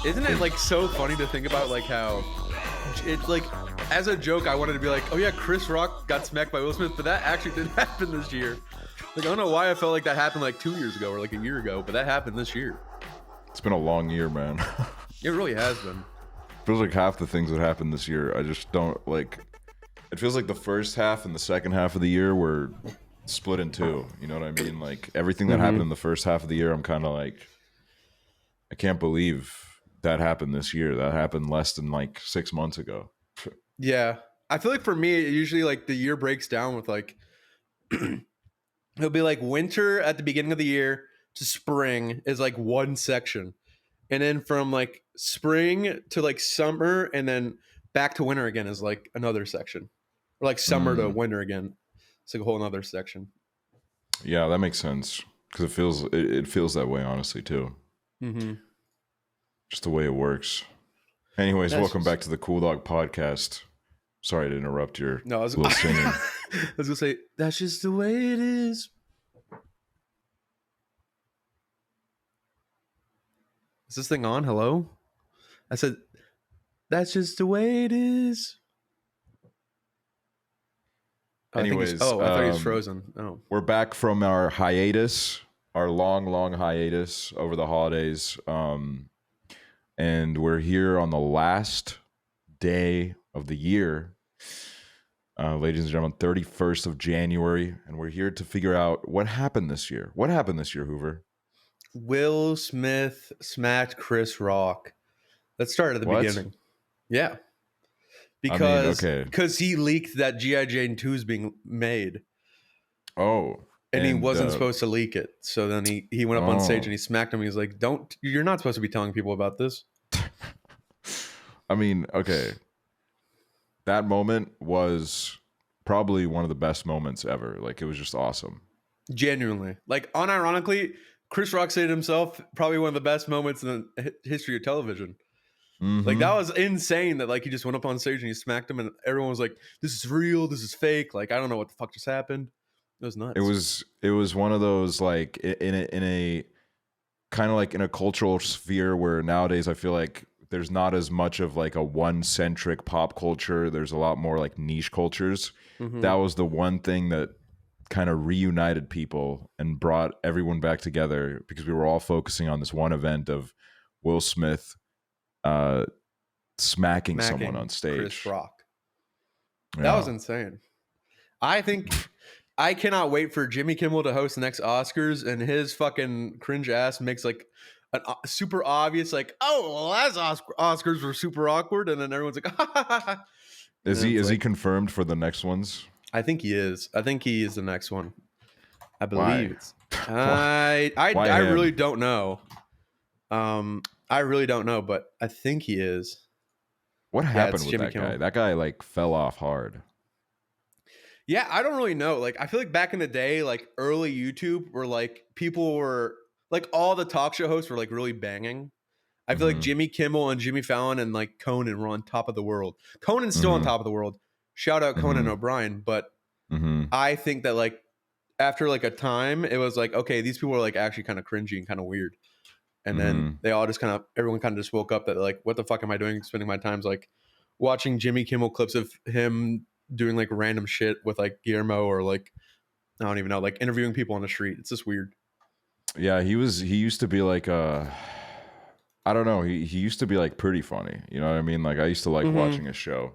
Isn't it like so funny to think about like how it's like as a joke I wanted to be like, oh yeah, Chris Rock got smacked by Will Smith, but that actually didn't happen this year. Like I don't know why I felt like that happened like 2 years ago or like a year ago, but that happened this year. It's been a long year, man. It really has been. Feels like half the things that happened this year, I just don't like. It feels like the first half and the second half of the year were split in two. You know what I mean? Like everything that happened in the first half of the year, I'm kind of like, I can't believe that happened this year. That happened less than like 6 months ago. Yeah. I feel like for me, it usually like the year breaks down with like, it'll be like winter at the beginning of the year to spring is like one section. And then from like spring to like summer and then back to winter again is like another section. Or like summer to winter again. It's like a whole another section. Yeah, that makes sense. Because it feels that way, honestly, too. Mm-hmm. Just the way it works. Anyways, welcome back to the COOLDOG Podcast. Sorry to interrupt your little singing. I was going to say, that's just the way it is. Is this thing on? Hello? I said, that's just the way it is. Anyways, I thought he was frozen. Oh, we're back from our hiatus, our long hiatus over the holidays. And we're here on the last day of the year, ladies and gentlemen, 31st of January. And we're here to figure out what happened this year. What happened this year, Hooverr? Will Smith smacked Chris Rock. Let's start at the beginning. Yeah. Because he leaked that G.I. Jane 2 is being made. Oh. And he wasn't supposed to leak it. So then he went up on stage and he smacked him. He's like, you're not supposed to be telling people about this. I mean, okay. That moment was probably one of the best moments ever. Like, it was just awesome. Genuinely. Like, unironically, Chris Rock said it himself, probably one of the best moments in the history of television. Mm-hmm. Like, that was insane that, like, he just went up on stage and he smacked him and everyone was like, this is real, this is fake. Like, I don't know what the fuck just happened. It was nuts. It was one of those, like, in a kind of like in a cultural sphere where nowadays I feel like there's not as much of like a one-centric pop culture. There's a lot more like niche cultures. Mm-hmm. That was the one thing that kind of reunited people and brought everyone back together because we were all focusing on this one event of Will Smith smacking someone on stage. Chris Rock. That was insane. I think I cannot wait for Jimmy Kimmel to host the next Oscars and his fucking cringe ass makes like a super obvious like, oh, well, last Oscars were super awkward, and then everyone's like, ha, ha, ha, ha. Is he confirmed for the next ones? I think he is. I think he is the next one. I believe. I really don't know. I really don't know, but I think he is. What happened with Jimmy Kimmel. Guy? That guy like fell off hard. Yeah, I don't really know. Like, I feel like back in the day, like early YouTube, where like people were like all the talk show hosts were like really banging. I feel like Jimmy Kimmel and Jimmy Fallon and like Conan were on top of the world. Conan's still on top of the world. Shout out Conan O'Brien. But I think that like after like a time, it was like, okay, these people are like actually kind of cringy and kind of weird. And then they all just everyone kind of just woke up that like, what the fuck am I doing? Spending my times like watching Jimmy Kimmel clips of him doing like random shit with like Guillermo or like, I don't even know, like interviewing people on the street. It's just weird. Yeah, he used to be like I don't know, he used to be like pretty funny. You know what I mean? Like I used to like watching his show.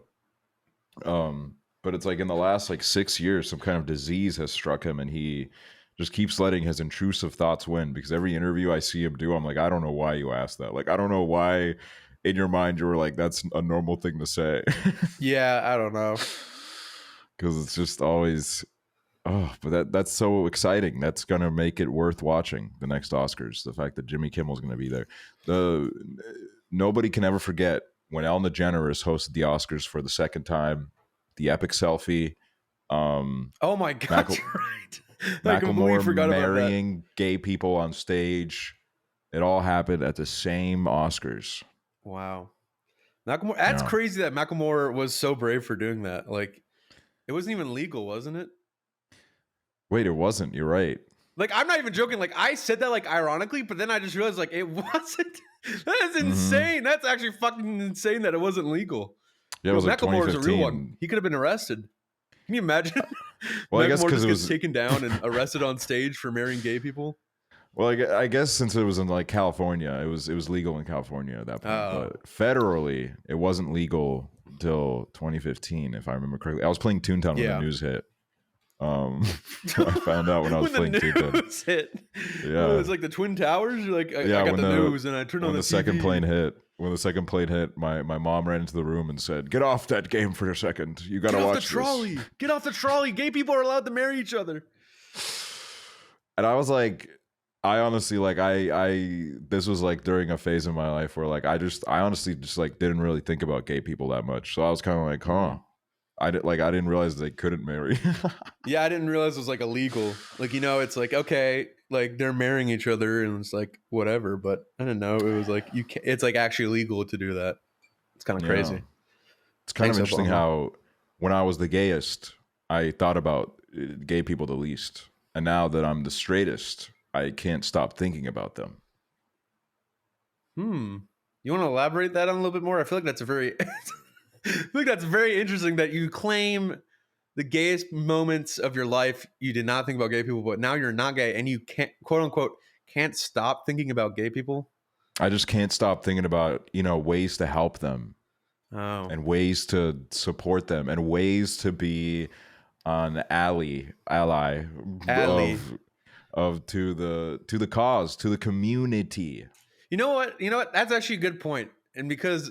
But it's like in the last like 6 years, some kind of disease has struck him and he just keeps letting his intrusive thoughts win because every interview I see him do, I'm like, I don't know why you asked that. Like, I don't know why in your mind you were like, that's a normal thing to say. Yeah, I don't know. Because it's just always, but that's so exciting. That's going to make it worth watching the next Oscars. The fact that Jimmy Kimmel's going to be there. Nobody can ever forget when Ellen DeGeneres hosted the Oscars for the second time, the epic selfie. Oh my God, you're right. Macklemore marrying gay people on stage. It all happened at the same Oscars. Wow. Macklemore, that's crazy that Macklemore was so brave for doing that. Like, it wasn't even legal, wasn't it? Wait, it wasn't. You're right. Like, I'm not even joking. Like, I said that like ironically, but then I just realized like it wasn't. That is Mm-hmm. insane. That's actually fucking insane that it wasn't legal. Yeah, it Yo, was like Macklemore is a real one. 2015. He could have been arrested. Can you imagine? Well, I guess Macklemore because just it gets was. taken down and arrested on stage for marrying gay people. Well, I guess since it was in like California, it was legal in California at that point. Oh. But federally, it wasn't legal until 2015, if I remember correctly. I was playing Toontown when Yeah. the news hit. I found out when I was playing Toontown. news hit. Yeah. It was like the Twin Towers. You're like, I Yeah, got when the the- news and I turned on When the the second TV. plane hit, my mom ran into the room and said, "Get off that game for a second. You got to Get off watch the trolley. this." Get off the trolley. Gay people are allowed to marry each other. And I was like, I honestly like I this was like during a phase in my life where like I honestly just like didn't really think about gay people that much. So I was kind of like, huh. I didn't realize they couldn't marry. Yeah, I didn't realize it was like illegal. Like, you know, it's like, okay, like they're marrying each other and it's like whatever, but I didn't know it was like you can it's like actually legal to do that. It's kind of Yeah. crazy. It's kind Thanks, of interesting Obama. how when I was the gayest, I thought about gay people the least. And now that I'm the straightest, I can't stop thinking about them. You want to elaborate that on a little bit more? I feel like that's a very I feel like that's very interesting that you claim the gayest moments of your life you did not think about gay people, but now you're not gay and you can't quote unquote can't stop thinking about gay people. I just can't stop thinking about, ways to help them Oh. and ways to support them and ways to be an ally Ally. of to the cause, to the community. You know what? That's actually a good point. And because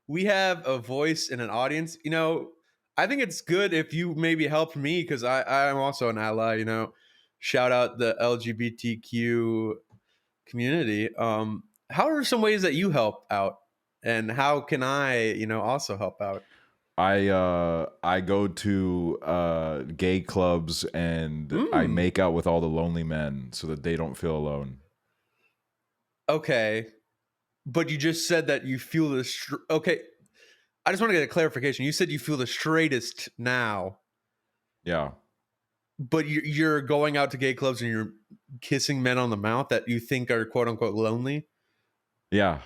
we have a voice in an audience, I think it's good if you maybe help me because I'm also an ally, shout out the LGBTQ community. How are some ways that you help out and how can I, also help out? I go to gay clubs and I make out with all the lonely men so that they don't feel alone. Okay. But you just said that you feel okay. I just want to get a clarification. You said you feel the straightest now. Yeah. But you're going out to gay clubs and you're kissing men on the mouth that you think are quote unquote lonely. Yeah.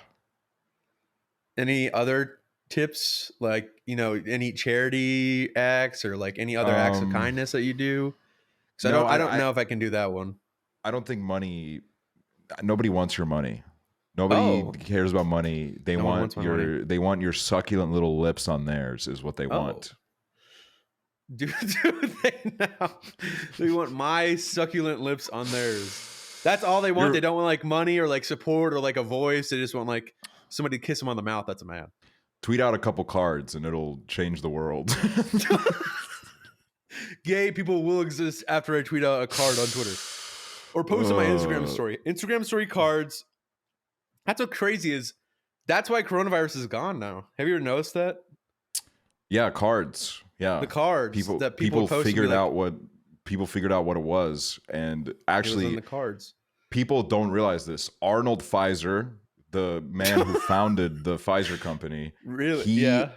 Any other tips, like any charity acts or like any other acts of kindness that you do? Because No, I don't know if I can do that one. I don't think money. Nobody wants your money. Nobody cares about money. They want your succulent little lips on theirs is what they want. Do they now? They want my succulent lips on theirs. That's all they want. They don't want like money or like support or like a voice. They just want like somebody to kiss them on the mouth. That's a man. Tweet out a couple cards and it'll change the world. Gay people will exist after I tweet out a card on Twitter or post on my Instagram story. Instagram story cards. That's what crazy is. That's why coronavirus is gone now. Have you ever noticed that? Yeah, cards. Yeah, the cards. People figured out what it was, and actually, it was on the cards. People don't realize this. Arnold Pfizer, the man who founded the Pfizer company, really,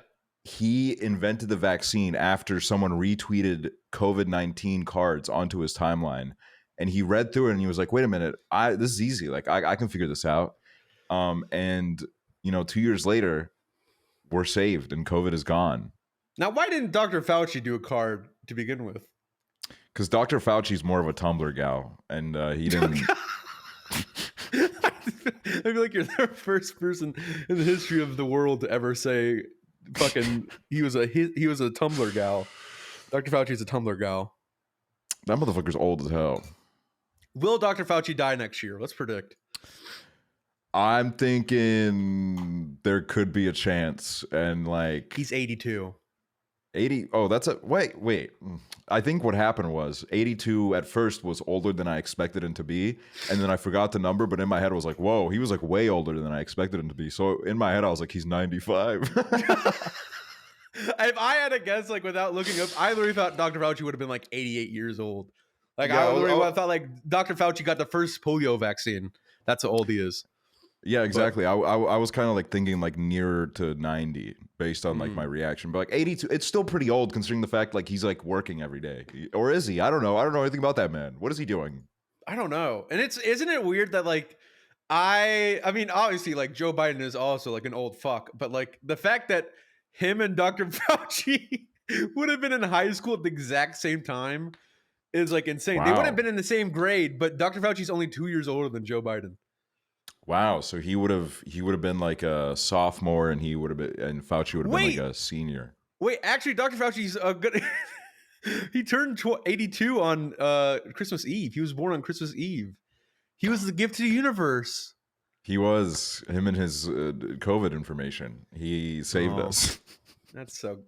he invented the vaccine after someone retweeted COVID-19 cards onto his timeline, and he read through it and he was like, "Wait a minute, this is easy. Like I can figure this out." And 2 years later, we're saved and COVID is gone. Now, why didn't Dr. Fauci do a card to begin with? Because Dr. Fauci's more of a Tumblr gal, and he didn't. I feel like you're the first person in the history of the world to ever say, "Fucking," he was a Tumblr gal. Dr. Fauci's a Tumblr gal. That motherfucker's old as hell. Will Dr. Fauci die next year? Let's predict. I'm thinking there could be a chance, and like he's 82. 80. Oh, that's a wait. I think what happened was 82 at first was older than I expected him to be, and then I forgot the number. But in my head, I was like, "Whoa, he was like way older than I expected him to be." So in my head, I was like, "He's 95." If I had to guess, like without looking up, I literally thought Dr. Fauci would have been like 88 years old. Like yeah, I thought like Dr. Fauci got the first polio vaccine. That's how old he is. Yeah, exactly. But I was kind of like thinking like nearer to 90 based on like my reaction, but like 82, it's still pretty old considering the fact like he's like working every day, or is he? I don't know anything about that man. What is he doing? I don't know. And isn't it weird that like I mean, obviously, like Joe Biden is also like an old fuck, but like the fact that him and Dr. Fauci would have been in high school at the exact same time is like insane. They would have Wow. been in the same grade, but Dr. Fauci's only 2 years older than Joe Biden. Wow. So he would have been like a sophomore, and Fauci would have been like a senior. Wait, actually, Dr. Fauci's a good. He turned 82 on Christmas Eve. He was born on Christmas Eve. He was the gift to the universe. He was, him and his COVID information. He saved us. That's so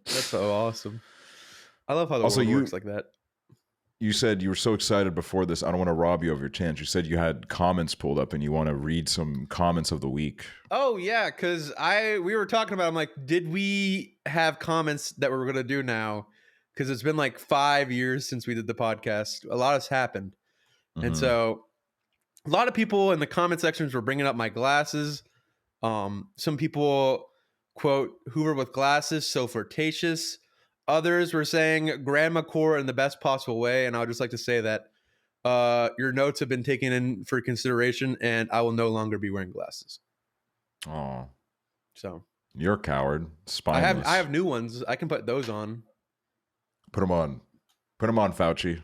awesome. I love how the Also, world works like that. You said you were so excited before this. I don't want to rob you of your chance. You said you had comments pulled up and you want to read some comments of the week. Oh yeah, because we were talking about. I'm like, did we have comments that we're gonna do now? Because it's been like 5 years since we did the podcast. A lot has happened, and so a lot of people in the comment sections were bringing up my glasses. Some people quote Hooverr with glasses, so flirtatious. Others were saying grandma core in the best possible way. And I would just like to say that your notes have been taken in for consideration, and I will no longer be wearing glasses. Oh, so you're a coward. Spineless. I have new ones. I can put those on. Put them on. Put them on, Fauci.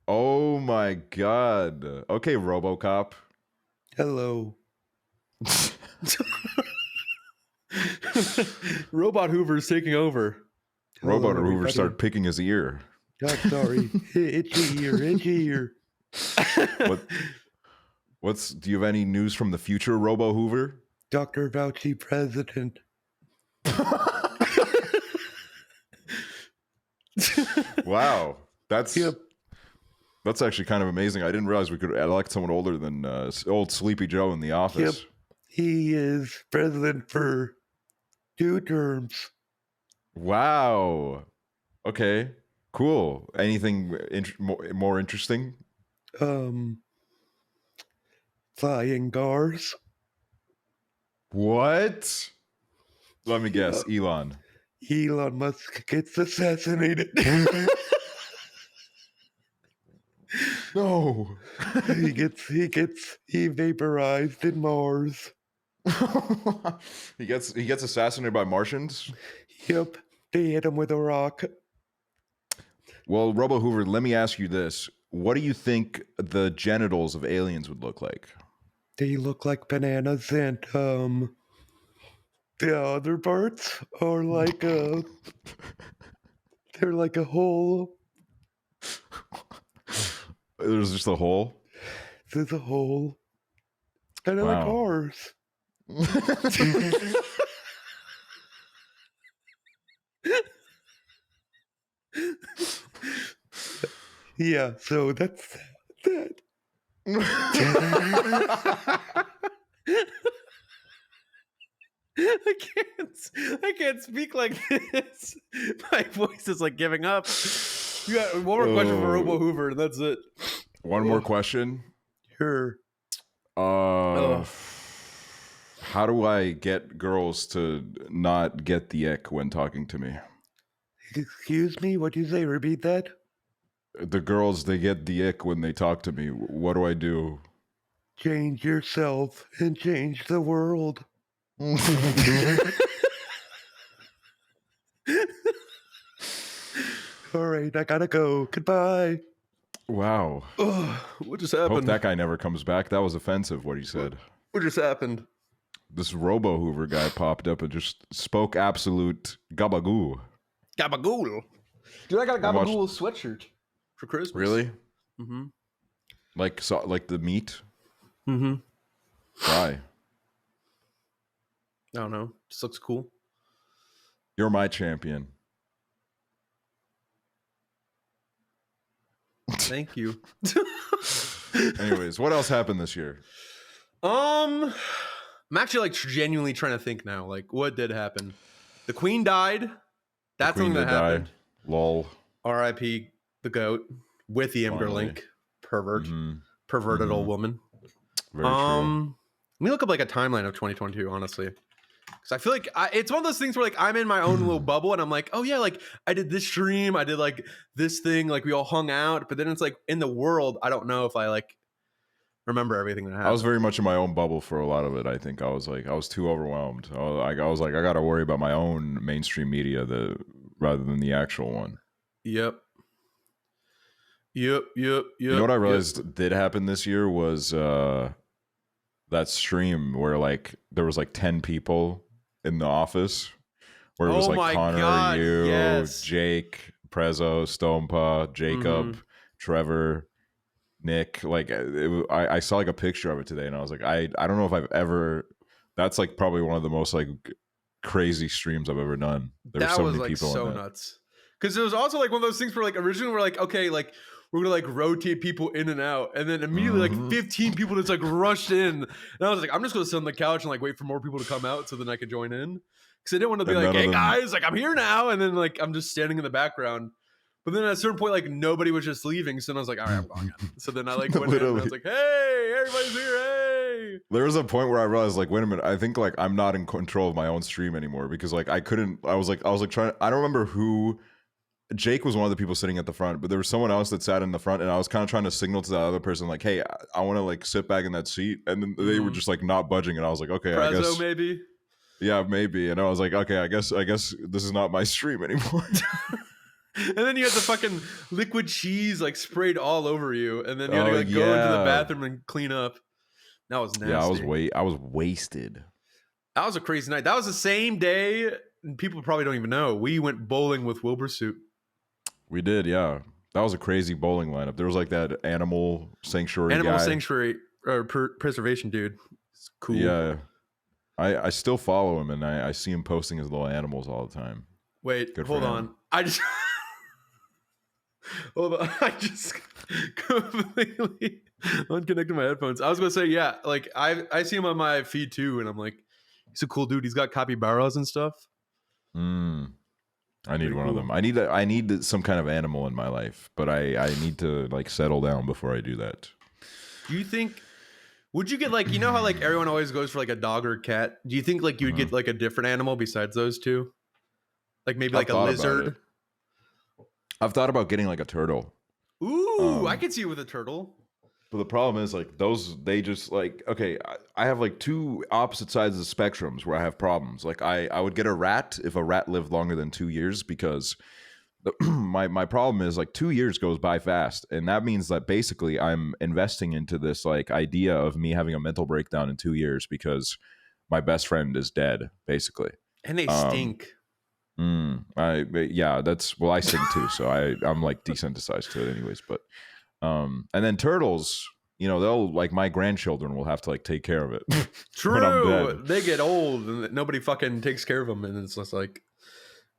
Oh my God. Okay, RoboCop. Hello. Robot Hoover's taking over. Robot Hooverr started picking his ear. God, sorry. Itchy ear. Do you have any news from the future, Robo Hooverr? Dr. Fauci president. Wow. That's actually kind of amazing. I didn't realize we could elect someone older than old Sleepy Joe in the office. Yep. He is president for 2 terms. Wow. Okay. Cool. Anything more interesting? Flying cars. What? Let me guess. Elon Musk gets assassinated. No. he gets vaporized in Mars. He gets assassinated by Martians? Yep. They hit him with a rock. Well, Robo Hooverr, let me ask you this. What do you think the genitals of aliens would look like? They look like bananas, and the other parts are like they're like a hole. There's just a hole? There's a hole. Kind of like ours. Yeah, so that's that. I can't speak like this. My voice is like giving up. You got one more question for Robo Hooverr, and that's it. One more question? Sure. How do I get girls to not get the ick when talking to me? Excuse me? What'd you say? Repeat that? The girls, they get the ick when they talk to me. What do I do? Change yourself and change the world. All right, I gotta go. Goodbye. Wow. What just happened? Hope that guy never comes back. That was offensive, what he said. What just happened? This Robo Hooverr guy popped up and just spoke absolute gabagoo. Gabagool. Dude, I got a gabagool sweatshirt for Christmas. Really? Mm-hmm. Like the meat? Mm-hmm. Why? I don't know. Just looks cool. You're my champion. Thank you. Anyways, what else happened this year? I'm actually like genuinely trying to think now. Like, what did happen? The Queen died. That's something that happened. Lol. R.I.P. the goat with the Imgerlink. Pervert. Mm-hmm. Perverted old woman. Very true. Let me look up like a timeline of 2022, honestly. Because I feel like it's one of those things where like I'm in my own little bubble and I'm like, oh yeah, like I did this stream, I did like this thing, like we all hung out. But then it's like in the world, I don't know if I like remember everything that happened. I was very much in my own bubble for a lot of it. I think I was too overwhelmed. I was like, I got to worry about my own mainstream media rather than the actual one. Yep. You know what I realized did happen this year was that stream where like there was like 10 people in the office, where it was like Connor, Jake, Prezzo, Stompa, Jacob, Trevor, Nick. Like I saw like a picture of it today, and I was like, I don't know if I've ever. That's like probably one of the most like crazy streams I've ever done. There were so many people so in that. Nuts. Because it was also like one of those things where like originally we're like, okay, like we're gonna like rotate people in and out, and then immediately like 15 people just like rushed in, and I was like, I'm just gonna sit on the couch and like wait for more people to come out so then I could join in, because I didn't want to be like, hey guys, like I'm here now, and then like I'm just standing in the background. But then at a certain point, like nobody was just leaving, so then I was like, all right, I'm going in. So then I like went in and I was like, hey, everybody's here, hey. There was a point where I realized like, wait a minute, I think like I'm not in control of my own stream anymore, because like I was like trying. I don't remember who. Jake was one of the people sitting at the front, but there was someone else that sat in the front, and I was kind of trying to signal to that other person like, hey, I want to like sit back in that seat, and then they were just like not budging, and I was like, okay, Prezzo, I guess maybe. Yeah, maybe. And I was like, okay, I guess this is not my stream anymore. And then you had the fucking liquid cheese like sprayed all over you, and then you had to like go into the bathroom and clean up. That was nasty. Yeah, I was wasted. That was a crazy night. That was the same day, and people probably don't even know, we went bowling with Wilbursuit. We did, yeah. That was a crazy bowling lineup. There was like that animal sanctuary or preservation dude. It's cool. Yeah. I still follow him, and I see him posting his little animals all the time. Wait, hold on. I just hold on. I just completely unconnected my headphones. I was gonna say, yeah, like I see him on my feed too, and I'm like, he's a cool dude. He's got capybaras and stuff. I need one of them. I need some kind of animal in my life, but I need to like settle down before I do that. Do you think? Would you get like, you know how like everyone always goes for like a dog or a cat? Do you think like you would get like a different animal besides those two? Like maybe like a lizard? I've thought about getting like a turtle. Ooh, I could see you with a turtle. But the problem is like they just like, okay, I have like two opposite sides of the spectrums where I have problems. Like I would get a rat if a rat lived longer than 2 years, because my problem is like 2 years goes by fast, and that means that basically I'm investing into this like idea of me having a mental breakdown in 2 years because my best friend is dead, basically. And they stink. I stink too, so I'm like desensitized to it anyways. But and then turtles, you know, they'll like, my grandchildren will have to like take care of it. True. When I'm dead. They get old and nobody fucking takes care of them, and it's just like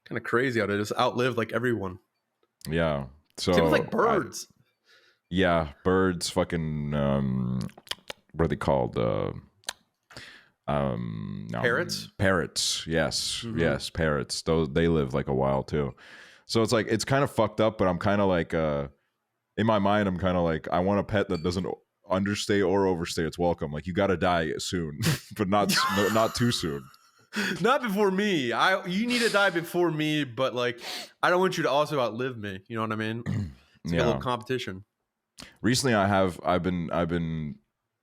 kind of crazy how they just outlive like everyone. Yeah. So same with like birds. Birds. Fucking what are they called? Parrots. Parrots. Yes. Yes. Parrots. They live like a while too. So it's like, it's kind of fucked up, but I'm kind of like in my mind, I'm kind of like, I want a pet that doesn't understay or overstay its welcome. Like, you got to die soon, but not too soon. Not before me. You need to die before me, but like I don't want you to also outlive me. You know what I mean? It's like a little competition. Recently, I've been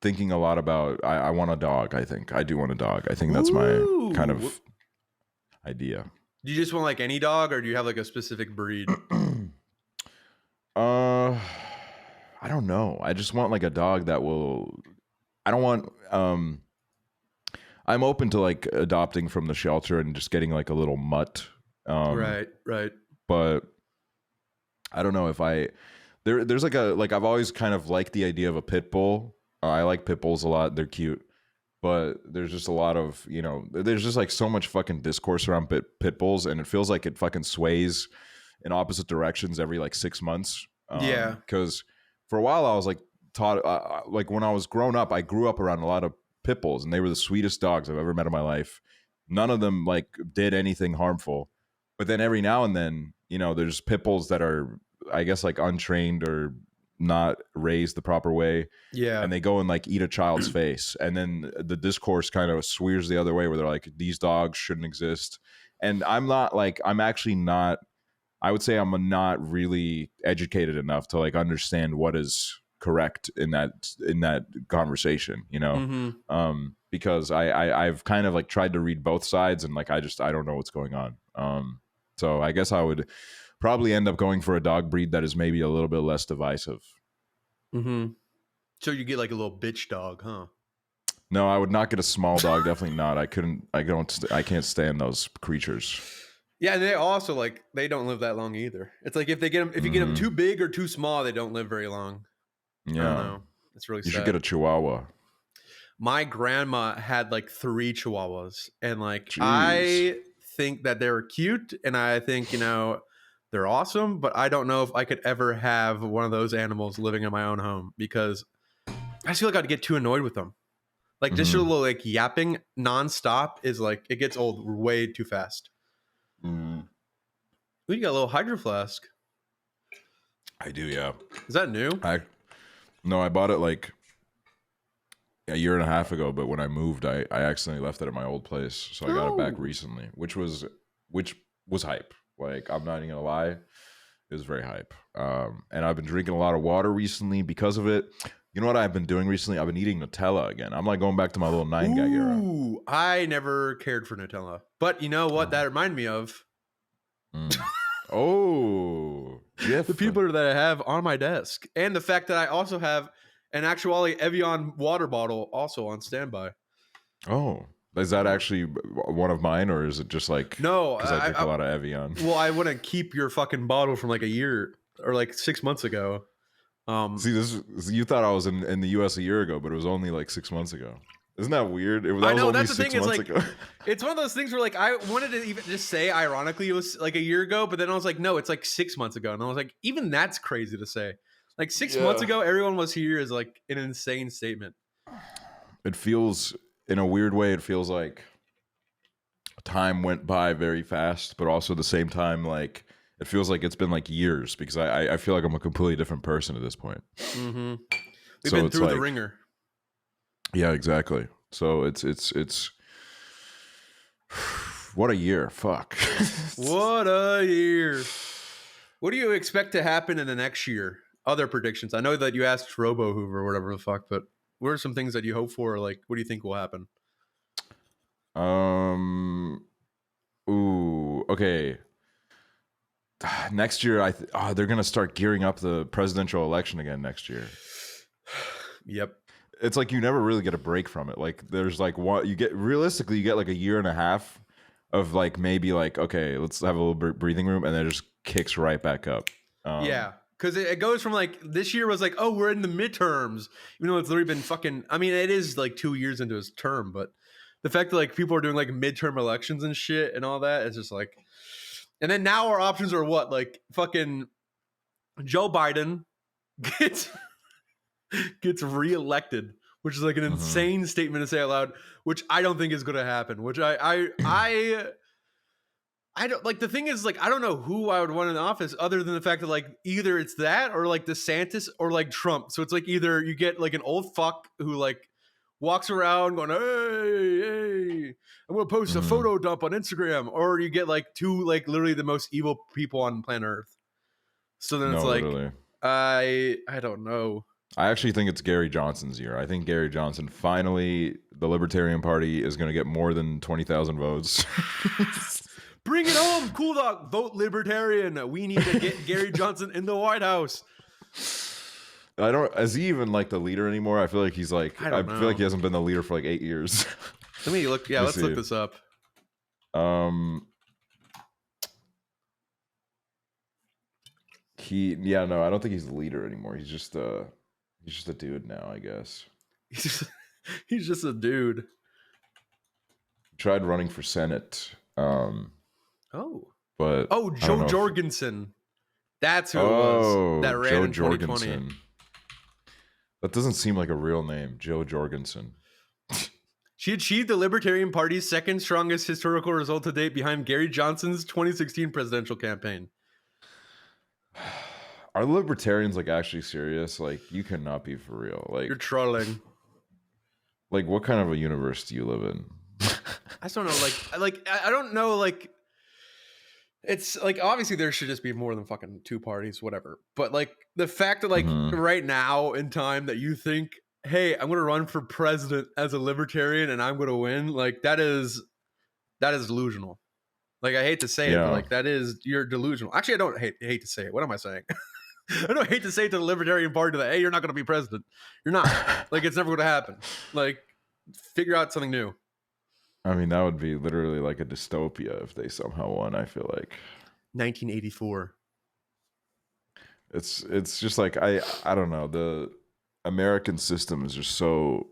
thinking a lot about. I want a dog. I think I do want a dog. I think that's my kind of idea. Do you just want like any dog, or do you have like a specific breed? I don't know. I just want like a dog that will. I don't want. I'm open to like adopting from the shelter and just getting like a little mutt. Right. But I don't know if there's like I've always kind of liked the idea of a pit bull. I like pit bulls a lot. They're cute, but there's just a lot of, you know, there's just like so much fucking discourse around pit bulls, and it feels like it fucking sways in opposite directions every like 6 months. Yeah. Because for a while I was like taught, like when I was grown up, I grew up around a lot of pit bulls, and they were the sweetest dogs I've ever met in my life. None of them like did anything harmful, but then every now and then, you know, there's pit bulls that are, I guess, like untrained or not raised the proper way. Yeah. And they go and like eat a child's face, and then the discourse kind of swears the other way, where they're like, these dogs shouldn't exist. And I would say I'm not really educated enough to like understand what is correct in that conversation, you know. Mm-hmm. Because I've kind of like tried to read both sides, and like I don't know what's going on. So I guess I would probably end up going for a dog breed that is maybe a little bit less divisive. Mm-hmm. So you get like a little bitch dog, huh? No, I would not get a small dog. Definitely not. I can't stand those creatures. Yeah, and they also like they don't live that long either. It's like if you get them too big or too small, they don't live very long. Yeah, I don't know. It's really sad. You should get a Chihuahua. My grandma had like 3 Chihuahuas, and like Jeez. I think that they were cute, and I think they're awesome, but I don't know if I could ever have one of those animals living in my own home because I feel like I'd get too annoyed with them. Like just a little like yapping nonstop is like it gets old way too fast. Mm. Ooh, you got a little hydro flask. I do, yeah. Is that new? No, I bought it like a year and a half ago, but when I moved, I accidentally left it at my old place, so I got it back recently, which was hype. Like, I'm not even gonna lie, it was very hype. And I've been drinking a lot of water recently because of it. You know what I've been doing recently? I've been eating Nutella again. I'm like going back to my little 9-gag era. Ooh, I never cared for Nutella, but you know what? That reminded me of. Oh, Jif. The people that I have on my desk, and the fact that I also have an Aksually Evian water bottle also on standby. Oh, is that actually one of mine, or is it just like no? Because I drink a lot of Evian. Well, I wouldn't keep your fucking bottle from like a year or like 6 months ago. See, you thought I was in the U.S. a year ago, but it was only like 6 months ago. Isn't that weird? I know, that's the thing. Is like, it's one of those things where like I wanted to even just say ironically it was like a year ago, but then I was like, no, it's like 6 months ago, and I was like, even that's crazy to say. Like 6 months ago, everyone was here is like an insane statement. It feels, in a weird way, it feels like time went by very fast, but also at the same time, like it feels like it's been like years because I feel like I'm a completely different person at this point. Mm-hmm. We've been through the ringer. Yeah, exactly. So it's what a year. Fuck. What a year. What do you expect to happen in the next year? Other predictions. I know that you asked Robo Hoover or whatever the fuck, but what are some things that you hope for? Like, what do you think will happen? Ooh, okay. Next year, they're gonna start gearing up the presidential election again next year. Yep. It's like you never really get a break from it. Like there's like you get like a year and a half of like maybe like, okay, let's have a little breathing room, and then it just kicks right back up. Yeah, because it goes from like this year was like, oh, we're in the midterms, even though it's literally been fucking. I mean, it is like 2 years into his term, but the fact that like people are doing like midterm elections and shit and all that is just like. And then now our options are what? Like fucking Joe Biden gets reelected, which is like an insane statement to say out loud, which I don't think is going to happen. Which I don't like. The thing is, like, I don't know who I would want in office other than the fact that like either it's that or like DeSantis or like Trump. So it's like either you get like an old fuck who like walks around going, hey, I'm going to post a photo dump on Instagram, or you get like two like literally the most evil people on planet Earth. So then it's like, literally. I don't know. I actually think it's Gary Johnson's year. I think Gary Johnson finally, the Libertarian Party is going to get more than 20,000 votes. Bring it home, COOLDOG. Vote Libertarian. We need to get Gary Johnson in the White House. Is he even like the leader anymore? I feel like he's like, I feel like he hasn't been the leader for like 8 years. Let me look. Yeah, let's look this up. No, I don't think he's the leader anymore. He's just a dude now, I guess. He's just a dude. He tried running for Senate. But Joe Jorgensen. That's who it was that ran in 2020. That doesn't seem like a real name, Joe Jorgensen. She achieved the Libertarian Party's second strongest historical result to date behind Gary Johnson's 2016 presidential campaign. Are libertarians like actually serious? Like, you cannot be for real. Like, you're trolling. Like, what kind of a universe do you live in? I don't know. Like I don't know. Like, It's like obviously there should just be more than fucking two parties, whatever. But like the fact that like Mm-hmm. right now in time that you think, hey, I'm gonna run for president as a libertarian and I'm gonna win, like that is delusional. Like I hate to say it, but Yeah. like that is you're delusional. Actually, I don't hate to say it. What am I saying? I don't hate to say it to the Libertarian Party that hey, you're not gonna be president. You're not. Like it's never gonna happen. Like figure out something new. I mean, that would be literally like a dystopia if they somehow won. I feel like 1984. it's just like I don't know, the American system is just so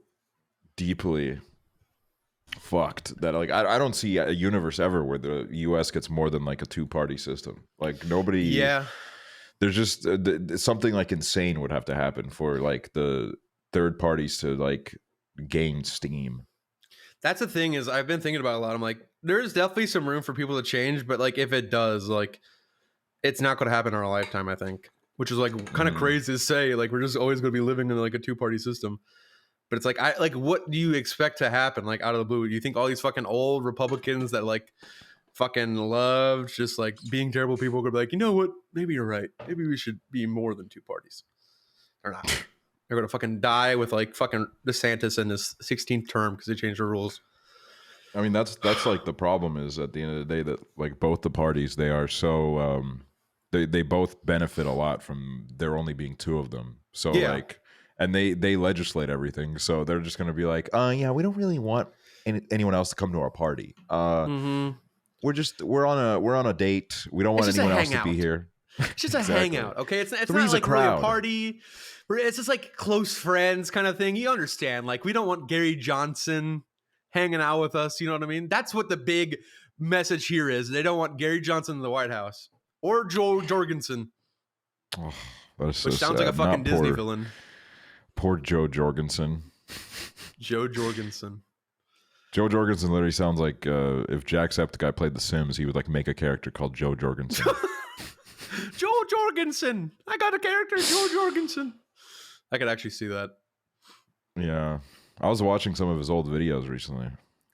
deeply fucked that like I don't see a universe ever where the US gets more than like a two-party system. Like nobody, Yeah. there's just something like insane would have to happen for like the third parties to like gain steam. That's the thing is I've been thinking about it a lot. I'm like, there's definitely some room for people to change, but like if it does, like it's not gonna happen in our lifetime, I think. Which is like kind of crazy to say. Like we're just always gonna be living in like a two-party system. But it's like I like what do you expect to happen like out of the blue? Do you think all these fucking old Republicans that like fucking loved just like being terrible people could be like, you know what? Maybe you're right. Maybe we should be more than two parties. Or not. They're gonna fucking die with like fucking DeSantis in his 16th term because they changed the rules. I mean, that's like the problem is at the end of the day that like both the parties, they are so they both benefit a lot from there only being two of them. So Yeah. like, and they legislate everything. So they're just going to be like, yeah, we don't really want anyone else to come to our party. We're on a date. We don't want It's just anyone a else to be hangout. here. It's just a Exactly. hangout, okay? It's not Three's a like really a crowd. party. It's just like close friends kind of thing. You understand? Like we don't want Gary Johnson hanging out with us. You know what I mean? That's what the big message here is. They don't want Gary Johnson in the White House or Joe Jorgensen, Oh, that is so which sounds sad. like a fucking Not Disney poor, villain. poor Joe Jorgensen. Joe Jorgensen. Joe Jorgensen literally sounds like if Jacksepticeye played The Sims, he would like make a character called Joe Jorgensen. Joe Jorgensen. I got a character, Joe Jorgensen. I could actually see that. Yeah, I was watching some of his old videos recently.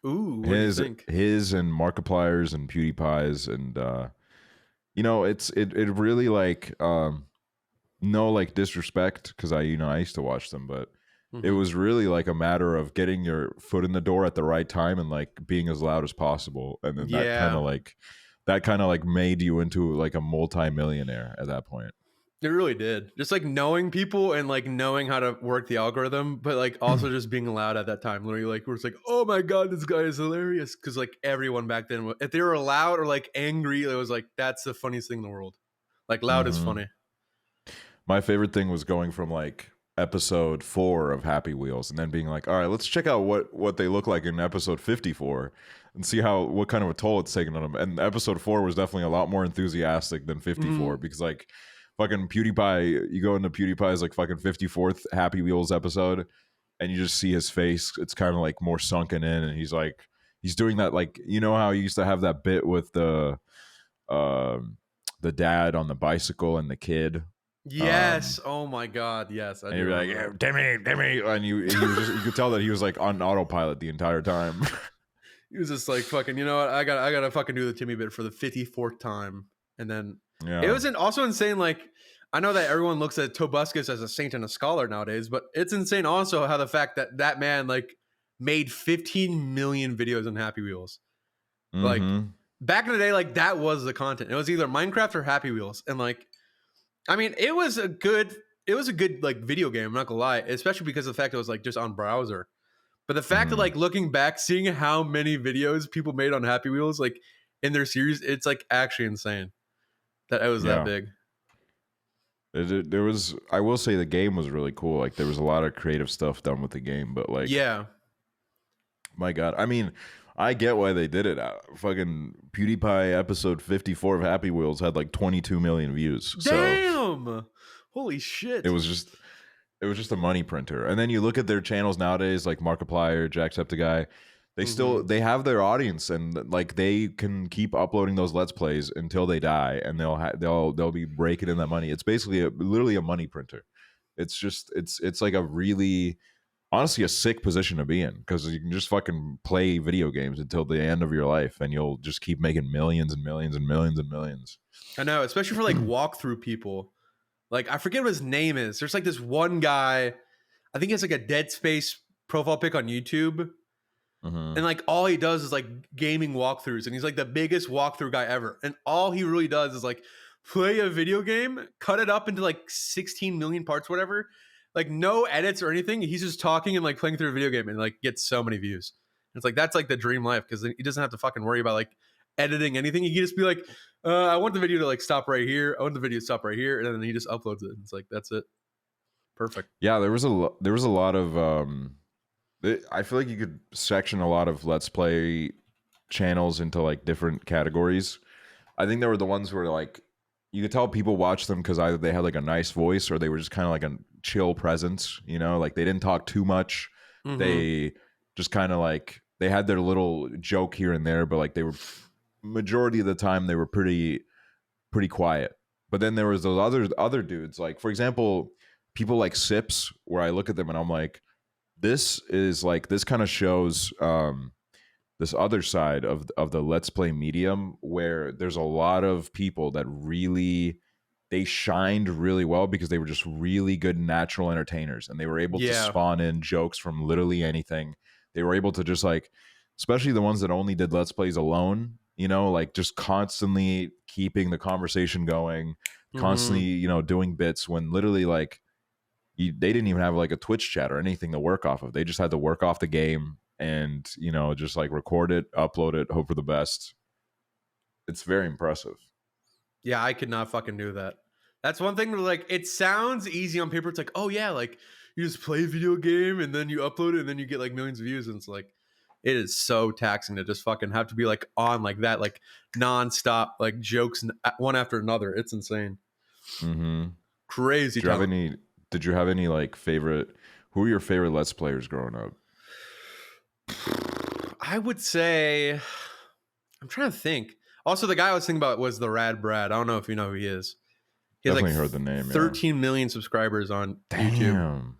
Ooh, what do you think? His and Markiplier's and PewDiePie's and you know it really like no like disrespect because I used to watch them, but it was really like a matter of getting your foot in the door at the right time and like being as loud as possible, and then that kind of like made you into like a multi-millionaire at that point. It really did. Just like knowing people and like knowing how to work the algorithm, but like also just being loud at that time. Literally, like we're just like, oh my god, this guy is hilarious. Because like everyone back then, if they were loud or like angry, it was like that's the funniest thing in the world. Like loud is funny. My favorite thing was going from like episode 4 of Happy Wheels and then being like, all right, let's check out what they look like in episode 54 and see what kind of a toll it's taken on them. And episode 4 was definitely a lot more enthusiastic than 54 because like fucking PewDiePie, you go into PewDiePie's like fucking 54th Happy Wheels episode and you just see his face. It's kind of like more sunken in, and he's doing that, like, you know how he used to have that bit with the dad on the bicycle and the kid. Yes. Oh my god. Yes. And you're like, yeah, Demi, and you could tell that he was like on autopilot the entire time. He was just like fucking. You know what? I gotta fucking do the Timmy bit for the 54th time, and then it was also insane. Like I know that everyone looks at Tobuscus as a saint and a scholar nowadays, but it's insane also how the fact that man like made 15 million videos on Happy Wheels. Like back in the day, like that was the content. It was either Minecraft or Happy Wheels, and like. I mean, it was a good like video game. I'm not gonna lie, especially because of the fact it was like just on browser. But the fact that like looking back, seeing how many videos people made on Happy Wheels, like in their series, it's like actually insane that it was that big. There was, I will say, the game was really cool. Like there was a lot of creative stuff done with the game, but like, my God, I mean. I get why they did it. Fucking PewDiePie episode 54 of Happy Wheels had like 22 million views. Damn! So holy shit! It was just a money printer. And then you look at their channels nowadays, like Markiplier, Jacksepticeye. They still they have their audience, and like they can keep uploading those Let's Plays until they die, and they'll be raking in that money. It's basically literally a money printer. It's just it's like a really honestly a sick position to be in, because you can just fucking play video games until the end of your life, and you'll just keep making millions and millions and millions and millions. I know, especially for like walkthrough people. Like I forget what his name is. There's like this one guy. I think he has like a Dead Space profile pic on YouTube. And like all he does is like gaming walkthroughs, and he's like the biggest walkthrough guy ever. And all he really does is like play a video game, cut it up into like 16 million parts, whatever. Like no edits or anything. He's just talking and like playing through a video game and like gets so many views. And it's like that's like the dream life, because he doesn't have to fucking worry about like editing anything. He can just be like, I want the video to like stop right here. I want the video to stop right here, and then he just uploads it. It's like that's it. Perfect. Yeah, there was a lot of I feel like you could section a lot of Let's Play channels into like different categories. I think there were the ones where like you could tell people watch them because either they had like a nice voice or they were just kind of like a chill presence, you know, like they didn't talk too much. They just kind of like they had their little joke here and there, but like they were majority of the time they were pretty quiet. But then there was those other dudes, like for example, people like Sips, where I look at them and I'm like, this kind of shows this other side of the Let's Play medium, where there's a lot of people that really they shined really well because they were just really good natural entertainers, and they were able to spawn in jokes from literally anything. They were able to just like, especially the ones that only did Let's Plays alone, you know, like just constantly keeping the conversation going, constantly, you know, doing bits when literally like they didn't even have like a Twitch chat or anything to work off of. They just had to work off the game and, you know, just like record it, upload it, hope for the best. It's very impressive. Yeah, I could not fucking do that. That's one thing where like it sounds easy on paper. It's like, oh yeah, like you just play a video game and then you upload it and then you get like millions of views. And it's like, it is so taxing to just fucking have to be like on like that, like nonstop, like jokes one after another. It's insane. Crazy. Did you have any like favorite? Who were your favorite Let's Players growing up? I would say, I'm trying to think. Also, the guy I was thinking about was the Rad Brad. I don't know if you know who he is. He has Definitely like heard the name. 13 million subscribers on YouTube.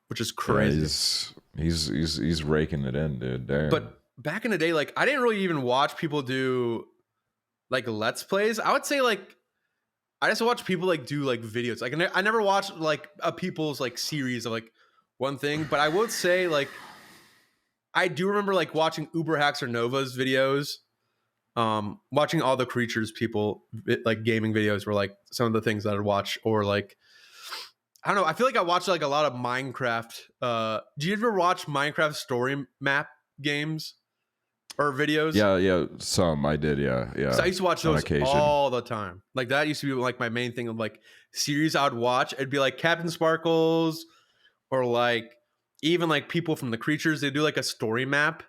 Which is crazy. Yeah, he's raking it in, dude. Damn. But back in the day, like I didn't really even watch people do like Let's Plays. I would say like I just watch people like do like videos. Like I never watched like a people's like series of like one thing, but I would say like I do remember like watching Uber Hacks or Nova's videos. Watching all the creatures people like gaming videos were like some of the things that I'd watch, or like I don't know. I feel like I watched like a lot of Minecraft. Do you ever watch Minecraft story map games or videos? Yeah, some I did. Yeah. So I used to watch those all the time. Like that used to be like my main thing of like series I'd watch. It'd be like Captain Sparkles, or like even like people from the creatures. They do like a story map.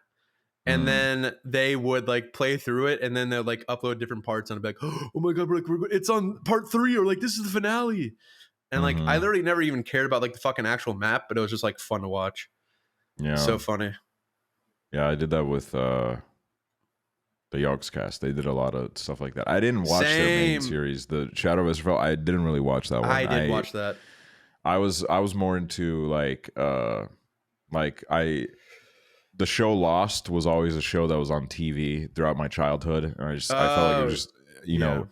And then they would like play through it, and then they'd like upload different parts, and I'd be like, "Oh my god, it's on part 3, or like this is the finale." And like I literally never even cared about like the fucking actual map, but it was just like fun to watch. Yeah, so funny. Yeah, I did that with the Yogscast. They did a lot of stuff like that. I didn't watch their main series, the Shadow of Israel. I didn't really watch that one. I did watch that. I was more into the show Lost was always a show that was on TV throughout my childhood. And I felt like it was just, you know,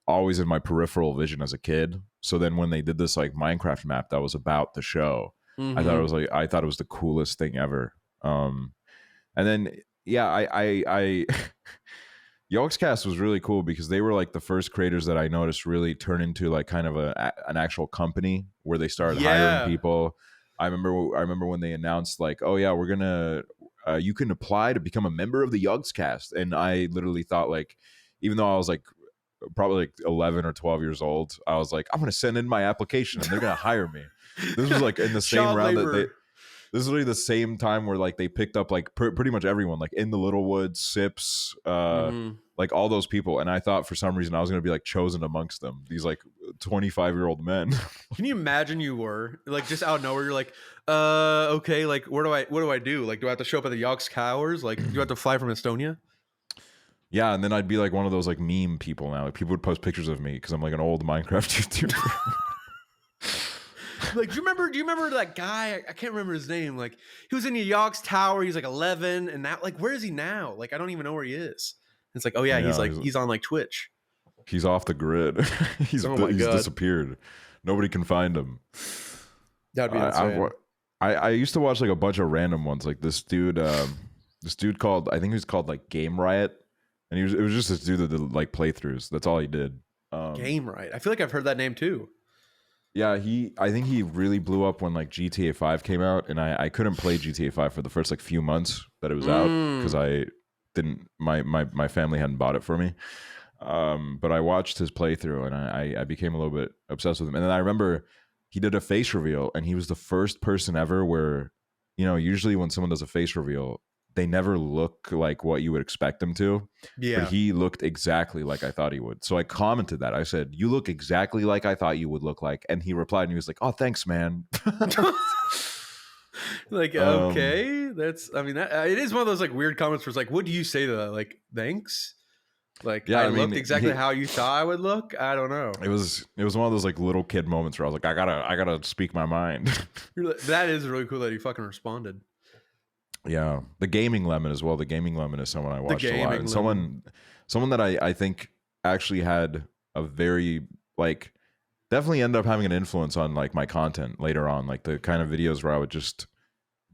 always in my peripheral vision as a kid. So then when they did this like Minecraft map that was about the show, I thought it was the coolest thing ever. And then, I Yogscast was really cool because they were like the first creators that I noticed really turn into like kind of an actual company where they started hiring people. I remember when they announced like, oh yeah, we're gonna you can apply to become a member of the Yogscast, and I literally thought like, even though I was like probably like 11 or 12 years old, I was like, I'm gonna send in my application and they're gonna hire me. This was like in the same round that this is really the same time where like they picked up like pretty much everyone, like In the Littlewood, Sips, like all those people, and I thought for some reason I was gonna be like chosen amongst them, these like 25-year-old men. Can you imagine you were like just out of nowhere? You're like, okay, like what do I do? Like, do I have to show up at the Yogs Towers? Like, do you have to fly from Estonia? Yeah, and then I'd be like one of those like meme people now. Like, people would post pictures of me because I'm like an old Minecraft YouTuber. Like, do you remember that guy? I can't remember his name. Like, he was in New York's tower. He's like 11, and now, like, where is he now? Like, I don't even know where he is. It's like, oh yeah, he's on like Twitch. He's off the grid. he's disappeared. Nobody can find him. That'd be insane. I used to watch like a bunch of random ones. Like this dude called, I think he was called like Game Riot, and it was just this dude that did like playthroughs. That's all he did. Game Riot. I feel like I've heard that name too. Yeah, I think he really blew up when like GTA 5 came out, and I couldn't play GTA 5 for the first like few months that it was out because I didn't my family hadn't bought it for me. But I watched his playthrough and I became a little bit obsessed with him. And then I remember he did a face reveal, and he was the first person ever where, you know, usually when someone does a face reveal, they never look like what you would expect them to. Yeah. But he looked exactly like I thought he would. So I commented that. I said, "You look exactly like I thought you would look like." And he replied, and he was like, "Oh, thanks, man." Like, okay, that's, I mean, that, it is one of those like weird comments where it's like, what do you say to that? Like, thanks. Like, yeah, I mean, looked exactly how you thought I would look. I don't know. It was one of those like little kid moments where I was like, I gotta speak my mind. That is really cool that he fucking responded. Yeah, the gaming lemon as well. The gaming lemon is someone I watched a lot, and someone that I think actually had a very like definitely ended up having an influence on like my content later on, like the kind of videos where I would just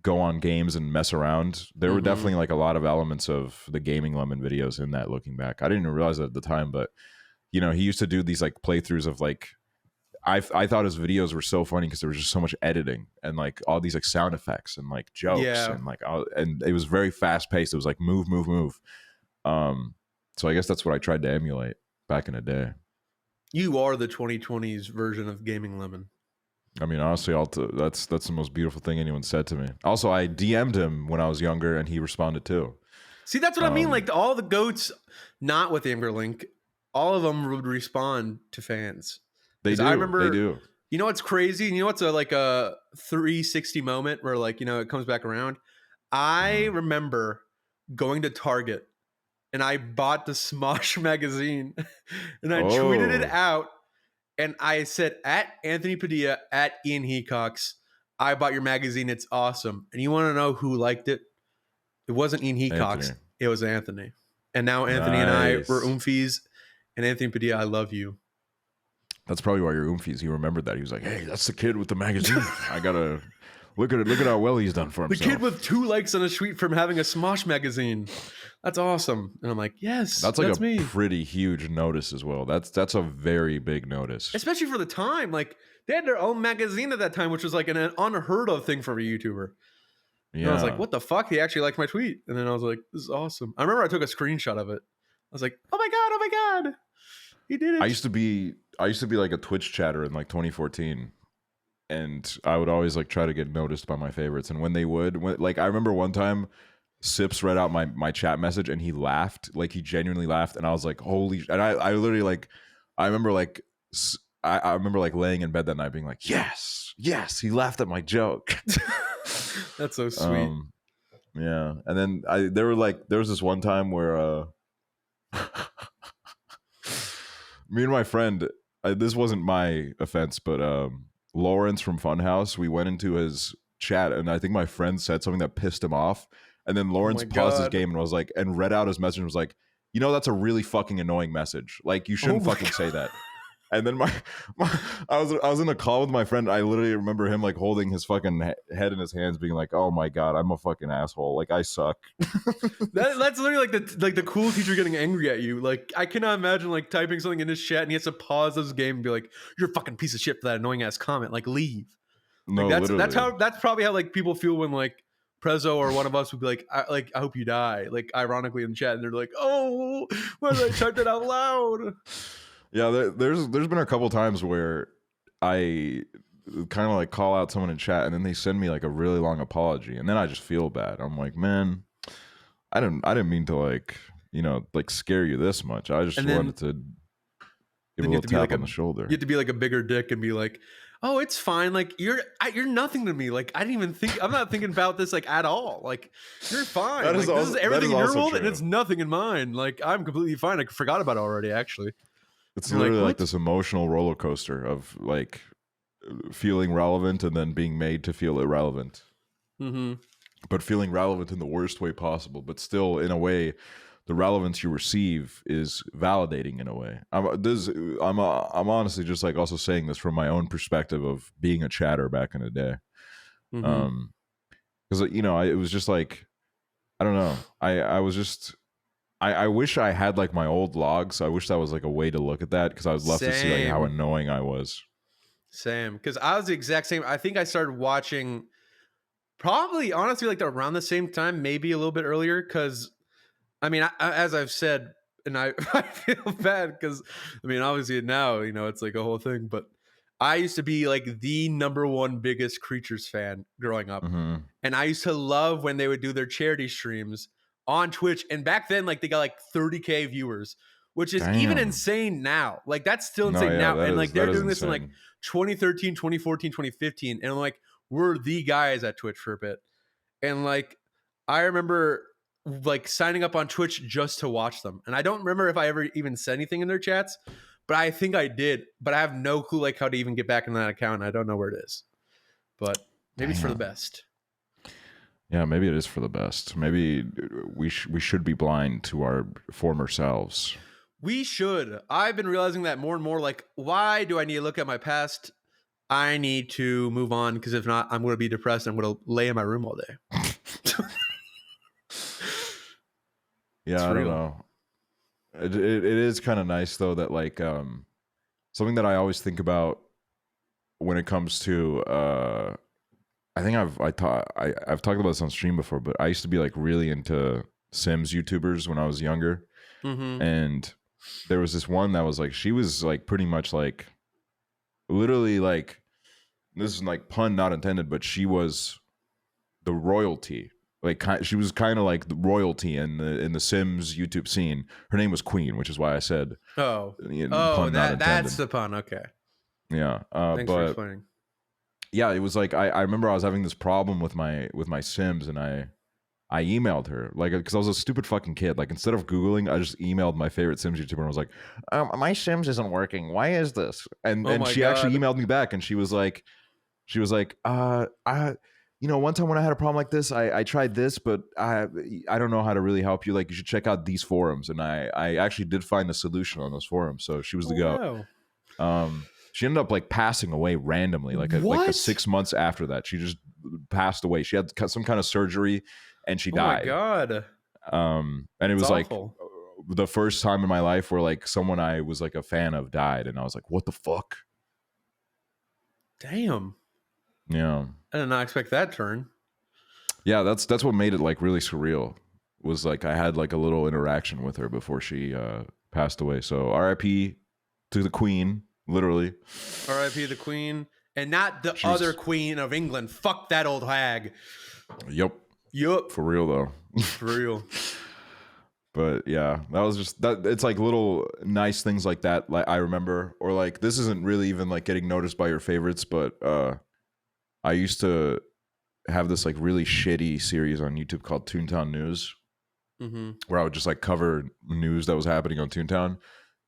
go on games and mess around. There were definitely like a lot of elements of the gaming lemon videos in that. Looking back, I didn't even realize it at the time, but you know, he used to do these like playthroughs of like. I thought his videos were so funny because there was just so much editing and like all these like sound effects and like jokes and like and it was very fast paced. It was like move. So I guess that's what I tried to emulate back in the day. You are the 2020s version of Gaming Lemon. I mean, honestly, that's the most beautiful thing anyone said to me. Also, I DM'd him when I was younger, and he responded too. See, that's what I mean. Like all the goats, not with Amber Link, all of them would respond to fans. They do. I remember, they do. You know what's crazy? You know what's like a 360 moment where like, you know, it comes back around? I remember going to Target and I bought the Smosh magazine and I tweeted it out and I said, at Anthony Padilla, at Ian Hecox, I bought your magazine. It's awesome. And you want to know who liked it? It wasn't Ian Hecox. It was Anthony. And now Anthony and I were oomfies. And Anthony Padilla, I love you. That's probably why you're oomfies. He remembered that. He was like, "Hey, that's the kid with the magazine. I gotta look at it. Look at how well he's done for himself." The kid with 2 likes on a tweet from having a Smosh magazine. That's awesome. And I'm like, yes, that's like me. Pretty huge notice as well. That's a very big notice, especially for the time. Like they had their own magazine at that time, which was like an unheard of thing for a YouTuber. Yeah. And I was like, what the fuck? He actually liked my tweet. And then I was like, this is awesome. I remember I took a screenshot of it. I was like, oh my god, he did it. I used to be like a Twitch chatter in like 2014, and I would always like try to get noticed by my favorites. And when they would, like I remember one time, Sips read out my chat message and he laughed, like he genuinely laughed, and I was like, holy! And I literally like, I remember like I remember like laying in bed that night being like, yes, he laughed at my joke. That's so sweet. Yeah, and then there was this one time where me and my friend, this wasn't my offense, but Lawrence from Funhouse, we went into his chat, and I think my friend said something that pissed him off, and then Lawrence paused his game and was like, and read out his message and was like, you know, that's a really fucking annoying message. Like, you shouldn't fucking say that. And then I was in a call with my friend. I literally remember him like holding his fucking head in his hands, being like, "Oh my god, I'm a fucking asshole. Like I suck." That's literally like the cool teacher getting angry at you. Like I cannot imagine like typing something in his chat and he has to pause his game and be like, "You're a fucking piece of shit for that annoying ass comment. Like leave." No, like, that's probably how like people feel when like Prezzo or one of us would be like, I hope you die. Like ironically in chat, and they're like, "Oh, why did I type that out loud?" Yeah, there's been a couple times where I kind of like call out someone in chat and then they send me like a really long apology, and then I just feel bad. I'm like, man, I didn't mean to like, you know, like scare you this much. I just wanted to give a little tap on the shoulder. You have to be like a bigger dick and be like, oh, it's fine. Like you're nothing to me. Like I didn't even think. I'm not thinking about this like at all. Like you're fine. Like, this is everything in your world, and it's nothing in mine. Like I'm completely fine. I forgot about it already. Actually. It's literally like this emotional roller coaster of like feeling relevant and then being made to feel irrelevant. Mm-hmm. But feeling relevant in the worst way possible, but still in a way the relevance you receive is validating in a way. I'm honestly just like also saying this from my own perspective of being a chatter back in the day. Mm-hmm. Because it was just like, I don't know, I was just I wish I had like my old logs. I wish that was like a way to look at that, because I would love to see like how annoying I was. Same, because I was the exact same. I think I started watching probably honestly like around the same time, maybe a little bit earlier, because I mean, as I've said, and I feel bad because I mean, obviously now it's like a whole thing, but I used to be like the number one biggest Creatures fan growing up, Mm-hmm. and I used to love when they would do their charity streams on Twitch, and back then like they got like 30K viewers, which is even Damn. insane now. Like that's still No, insane yeah, now, and that like is they're doing this in like insane. 2013, 2014, 2015, and I'm like, we're the guys at Twitch for a bit. And like I remember like signing up on Twitch just to watch them. And I don't remember if I ever even said anything in their chats, but I think I did. But I have no clue like how to even get back in that account. I don't know where it is. But maybe it's for the best. Yeah, maybe it is for the best. Maybe we should be blind to our former selves. We should. I've been realizing that more and more. Like, why do I need to look at my past? I need to move on, because if not, I'm going to be depressed. And I'm going to lay in my room all day. Yeah, I don't know. It is kind of nice though that like something that I always think about when it comes to I think I've talked about this on stream before, but I used to be like really into Sims YouTubers when I was younger. Mm-hmm. And there was this one that was like, she was like pretty much like literally like, this is like pun not intended, but she was the royalty. Like she was kind of like the royalty in the Sims YouTube scene. Her name was Queen, which is why I said pun not intended. That's the pun. Okay. Yeah. Thanks for explaining. Yeah, it was like I remember I was having this problem with my Sims, and I emailed her, like, because I was a stupid fucking kid. Like, instead of Googling, I just emailed my favorite Sims YouTuber and was like, my Sims isn't working. Why is this? And she actually emailed me back, and she was like, one time when I had a problem like this, I tried this, but I don't know how to really help you. Like, you should check out these forums. And I actually did find a solution on those forums. So she was the go. Wow. She ended up like passing away randomly, like 6 months after that. She just passed away. She had some kind of surgery, and she died. Oh my god. And it was awful. Like the first time in my life where like someone I was like a fan of died, and I was like, what the fuck? Damn. Yeah. I did not expect that turn. Yeah, that's what made it like really surreal. Was like I had like a little interaction with her before she passed away. So R.I.P. to the Queen, literally. R.I.P. the Queen, and not the other Queen of England. Fuck that old hag. Yup. For real though. For real. But yeah, that was just that. It's like little nice things like that. Like I remember, or like this isn't really even like getting noticed by your favorites, but I used to have this like really shitty series on YouTube called Toontown News, where I would just like cover news that was happening on Toontown.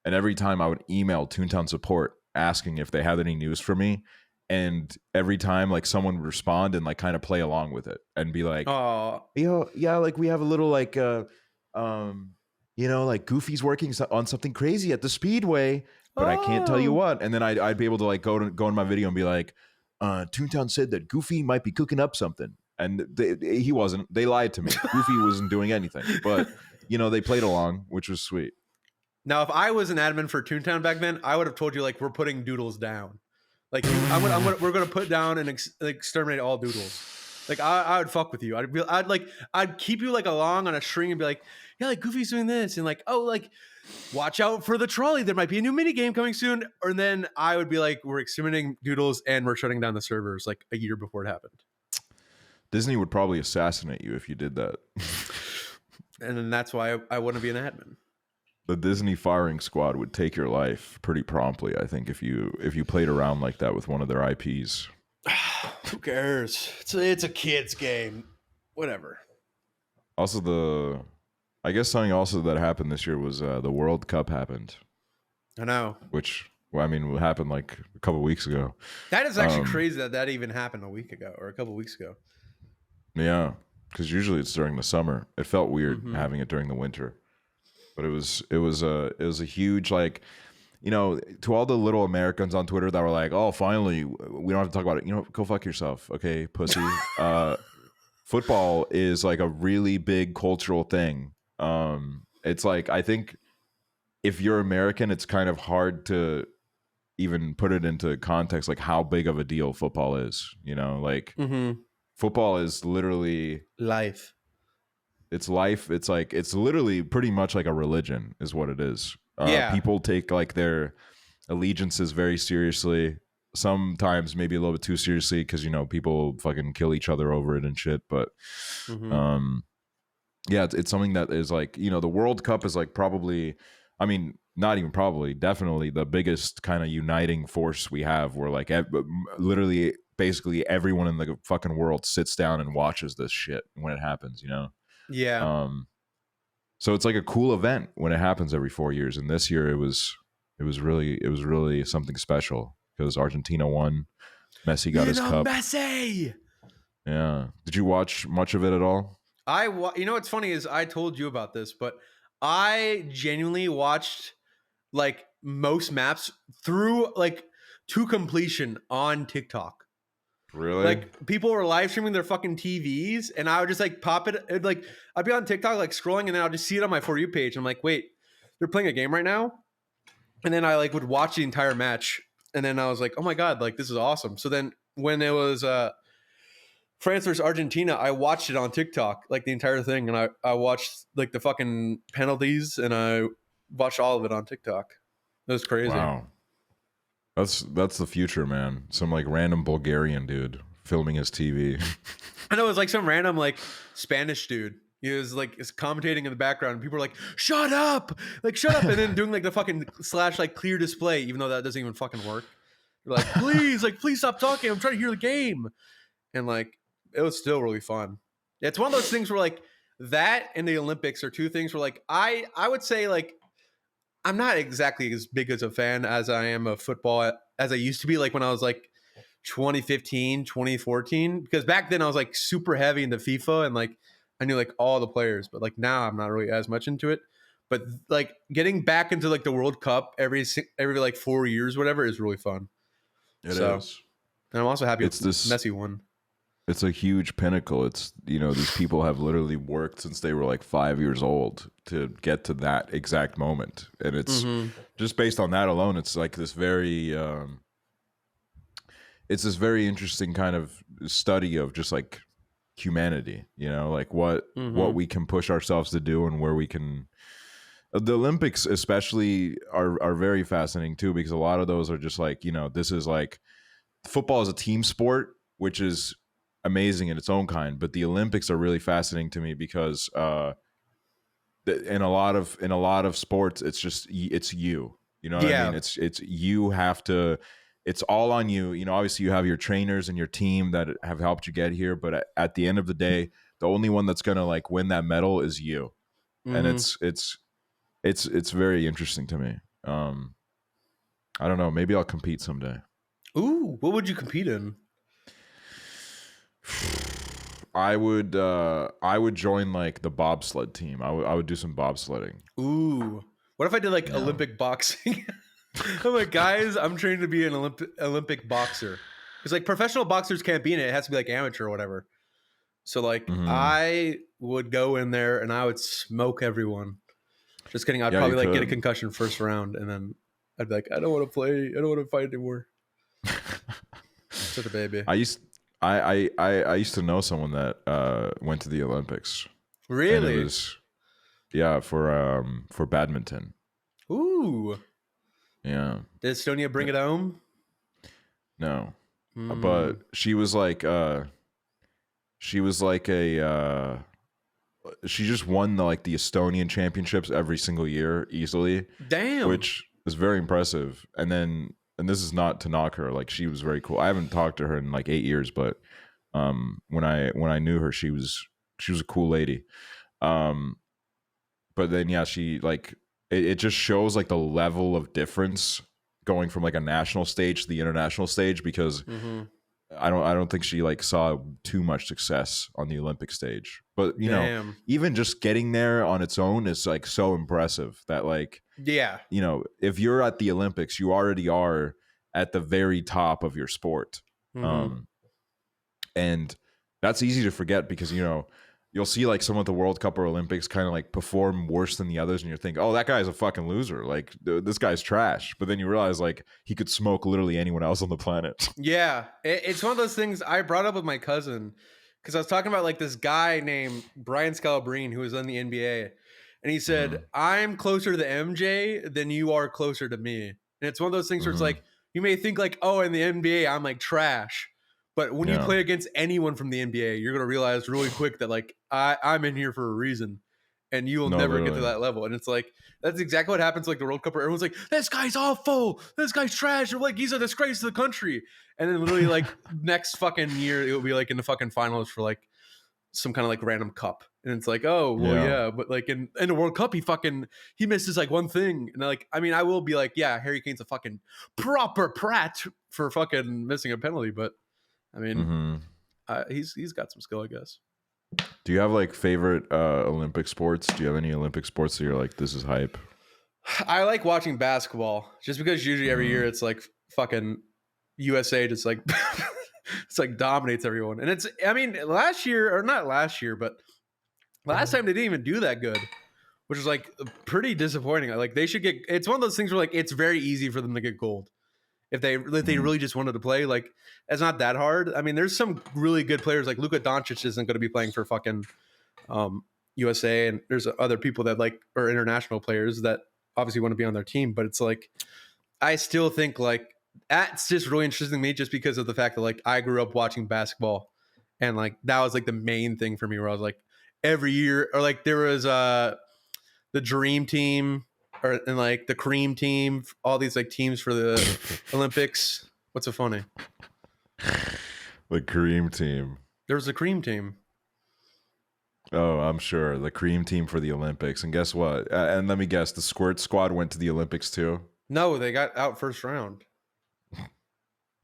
And every time I would email Toontown support asking if they had any news for me. And every time like someone would respond and like kind of play along with it and be like, oh, yeah, like we have a little like, like Goofy's working on something crazy at the Speedway, but I can't tell you what. And then I'd be able to like go in my video and be like, Toontown said that Goofy might be cooking up something. And he wasn't. They lied to me. Goofy wasn't doing anything. But, they played along, which was sweet. Now, if I was an admin for Toontown back then, I would have told you, like, we're putting doodles down. Like, we're going to put down and exterminate all doodles. Like, I would fuck with you. I'd keep you, like, along on a string and be like, yeah, like, Goofy's doing this. And, like, oh, like, watch out for the trolley. There might be a new mini game coming soon. Or then I would be like, we're exterminating doodles and we're shutting down the servers, like, a year before it happened. Disney would probably assassinate you if you did that. And then that's why I wouldn't be an admin. The Disney firing squad would take your life pretty promptly, I think, if you played around like that with one of their IPs. Who cares? It's a kid's game. Whatever. Also, I guess something also that happened this year was the World Cup happened. I know. Which I mean, what happened like a couple weeks ago. That is actually crazy that even happened a week ago or a couple weeks ago. Yeah, because usually it's during the summer. It felt weird having it during the winter, but it was a huge, like, you know, to all the little Americans on Twitter that were like, oh, finally, we don't have to talk about it. You know, go fuck yourself, okay, pussy. Football is like a really big cultural thing. It's like, I think if you're American, it's kind of hard to even put it into context, like how big of a deal football is. You know, like football is literally life. It's life. It's like, it's literally pretty much like a religion is what it is. People take like their allegiances very seriously. Sometimes maybe a little bit too seriously because, you know, people fucking kill each other over it and shit. But yeah, it's something that is like, you know, the World Cup is like probably, I mean, not even probably, definitely the biggest kind of uniting force we have, where like literally basically everyone in the fucking world sits down and watches this shit when it happens, you know? Yeah. So it's like a cool event when it happens every 4 years. And this year it was really something special because Argentina won. Messi got his cup. Messi. Yeah. Did you watch much of it at all? You know what's funny is I told you about this, but I genuinely watched like most maps through like to completion on TikTok. Really? Like people were live streaming their fucking TVs, and I would just like pop it. Like I'd be on TikTok like scrolling, and then I'll just see it on my For You page. I'm like, wait, they're playing a game right now, and then I like would watch the entire match, and then I was like, oh my god, like this is awesome. So then when it was France versus Argentina, I watched it on TikTok, like the entire thing, and I watched like the fucking penalties, and I watched all of it on TikTok. It was crazy. Wow. That's the future, man. Some like random Bulgarian dude filming his TV. I know it was like some random like Spanish dude. He was like is commentating in the background. And people were like, "Shut up!" Like shut up, and then doing like the fucking / like clear display, even though that doesn't even fucking work. They're like, please stop talking. I'm trying to hear the game. And like it was still really fun. It's one of those things where like that and the Olympics are two things where like I would say like I'm not exactly as big as a fan as I am of football as I used to be, like when I was like 2015, 2014, because back then I was like super heavy into FIFA and like I knew like all the players, but like now I'm not really as much into it. But like getting back into like the World Cup every like 4 years, whatever, is really fun. It is. And I'm also happy it's this Messi won. It's a huge pinnacle. It's, you know, these people have literally worked since they were like 5 years old to get to that exact moment. And it's just based on that alone, it's like this very, it's this very interesting kind of study of just like humanity, you know, like what we can push ourselves to do and where we can. The Olympics especially are very fascinating too, because a lot of those are just like, you know, this is like football is a team sport, which is amazing in its own kind, but the Olympics are really fascinating to me because in a lot of sports it's just it's you know what I mean, it's you have to, it's all on you, you know. Obviously you have your trainers and your team that have helped you get here, but at the end of the day the only one that's gonna like win that medal is you. And it's very interesting to me. I don't know, maybe I'll compete someday. Ooh, what would you compete in? I would join like the bobsled team. I would do some bobsledding. Ooh, what if I did like Olympic boxing? I'm like, guys, I'm training to be an Olympic boxer. Because like professional boxers can't be in it. It has to be like amateur or whatever. So like I would go in there and I would smoke everyone. Just kidding. I'd probably like get a concussion first round, and then I'd be like, I don't want to play. I don't want to fight anymore. Such a baby. I used to know someone that went to the Olympics. Really? And it was, yeah, for badminton. Ooh. Yeah. Did Estonia bring it home? No. But she was like she just won the Estonian championships every single year easily. Damn. Which is very impressive. And this is not to knock her, like she was very cool. I haven't talked to her in like 8 years, but when I knew her, she was a cool lady. But then yeah, she like it just shows like the level of difference going from like a national stage to the international stage, because I don't think she like saw too much success on the Olympic stage. But you know, even just getting there on its own is like so impressive that like, you know, if you're at the Olympics, you already are at the very top of your sport. And that's easy to forget because, you know, you'll see like some of the World Cup or Olympics kind of like perform worse than the others, and you're thinking, oh, that guy's a fucking loser. Like this guy's trash. But then you realize like he could smoke literally anyone else on the planet. Yeah, it's one of those things I brought up with my cousin because I was talking about like this guy named Brian Scalabrine who was in the NBA, and he said, "I'm closer to the MJ than you are closer to me." And it's one of those things where it's like you may think like, "Oh, in the NBA, I'm like trash." But when you play against anyone from the NBA, you're gonna realize really quick that like I'm in here for a reason, and you will never get to that level. And it's like that's exactly what happens like the World Cup, where everyone's like, "This guy's awful, this guy's trash," or like he's a disgrace to the country. And then literally like next fucking year, it will be like in the fucking finals for like some kind of like random cup, and it's like, oh well, yeah, but like in the World Cup, he misses like one thing, and like I mean, I will be like, yeah, Harry Kane's a fucking proper prat for fucking missing a penalty, but. I mean, he's got some skill, I guess. Do you have like favorite Olympic sports? Do you have any Olympic sports that you're like, this is hype? I like watching basketball just because usually every year it's like fucking USA just like it's like dominates everyone. And it's, I mean, last year, or not last year, but last time they didn't even do that good, which is like pretty disappointing. Like they should get, it's one of those things where like it's very easy for them to get gold. If they really just wanted to play, like it's not that hard. I mean, there's some really good players like Luka Doncic isn't going to be playing for fucking USA, and there's other people that like are international players that obviously want to be on their team. But it's like I still think like that's just really interesting to me, just because of the fact that like I grew up watching basketball, and like that was like the main thing for me, where I was like every year, or like there was the Dream Team. And like the Cream Team, all these like teams for the Olympics. What's so funny? The Cream Team. There was a Cream Team. Oh, I'm sure. The Cream Team for the Olympics. And guess what? And let me guess, the Squirt Squad went to the Olympics too? No, they got out first round.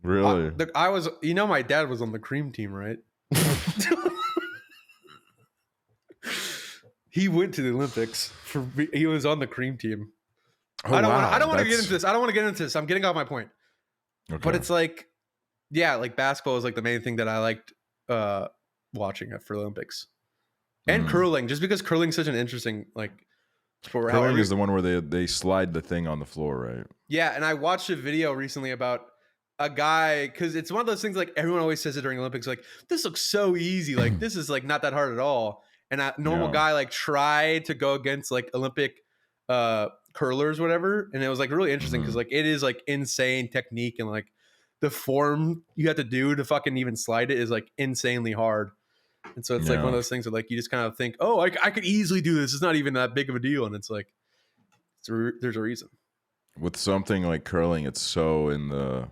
Really? I was, you know, my dad was on the Cream Team, right? He went to the Olympics he was on the Cream Team. Oh, I don't want to get into this. I don't want to get into this. I'm getting off my point. Okay. But it's like, yeah, like basketball is like the main thing that I liked watching for the Olympics. And curling, just because curling is such an interesting like sport. Curling is the one where they slide the thing on the floor, right? Yeah, and I watched a video recently about a guy, because it's one of those things like everyone always says it during Olympics, like this looks so easy, like this is like not that hard at all. And a normal guy like tried to go against like Olympic curlers, whatever. And it was like really interesting because like it is like insane technique, and like the form you have to do to fucking even slide it is like insanely hard. And so it's like one of those things that like you just kind of think, oh, I could easily do this. It's not even that big of a deal. And it's like, there's a reason. With something like curling, it's so in the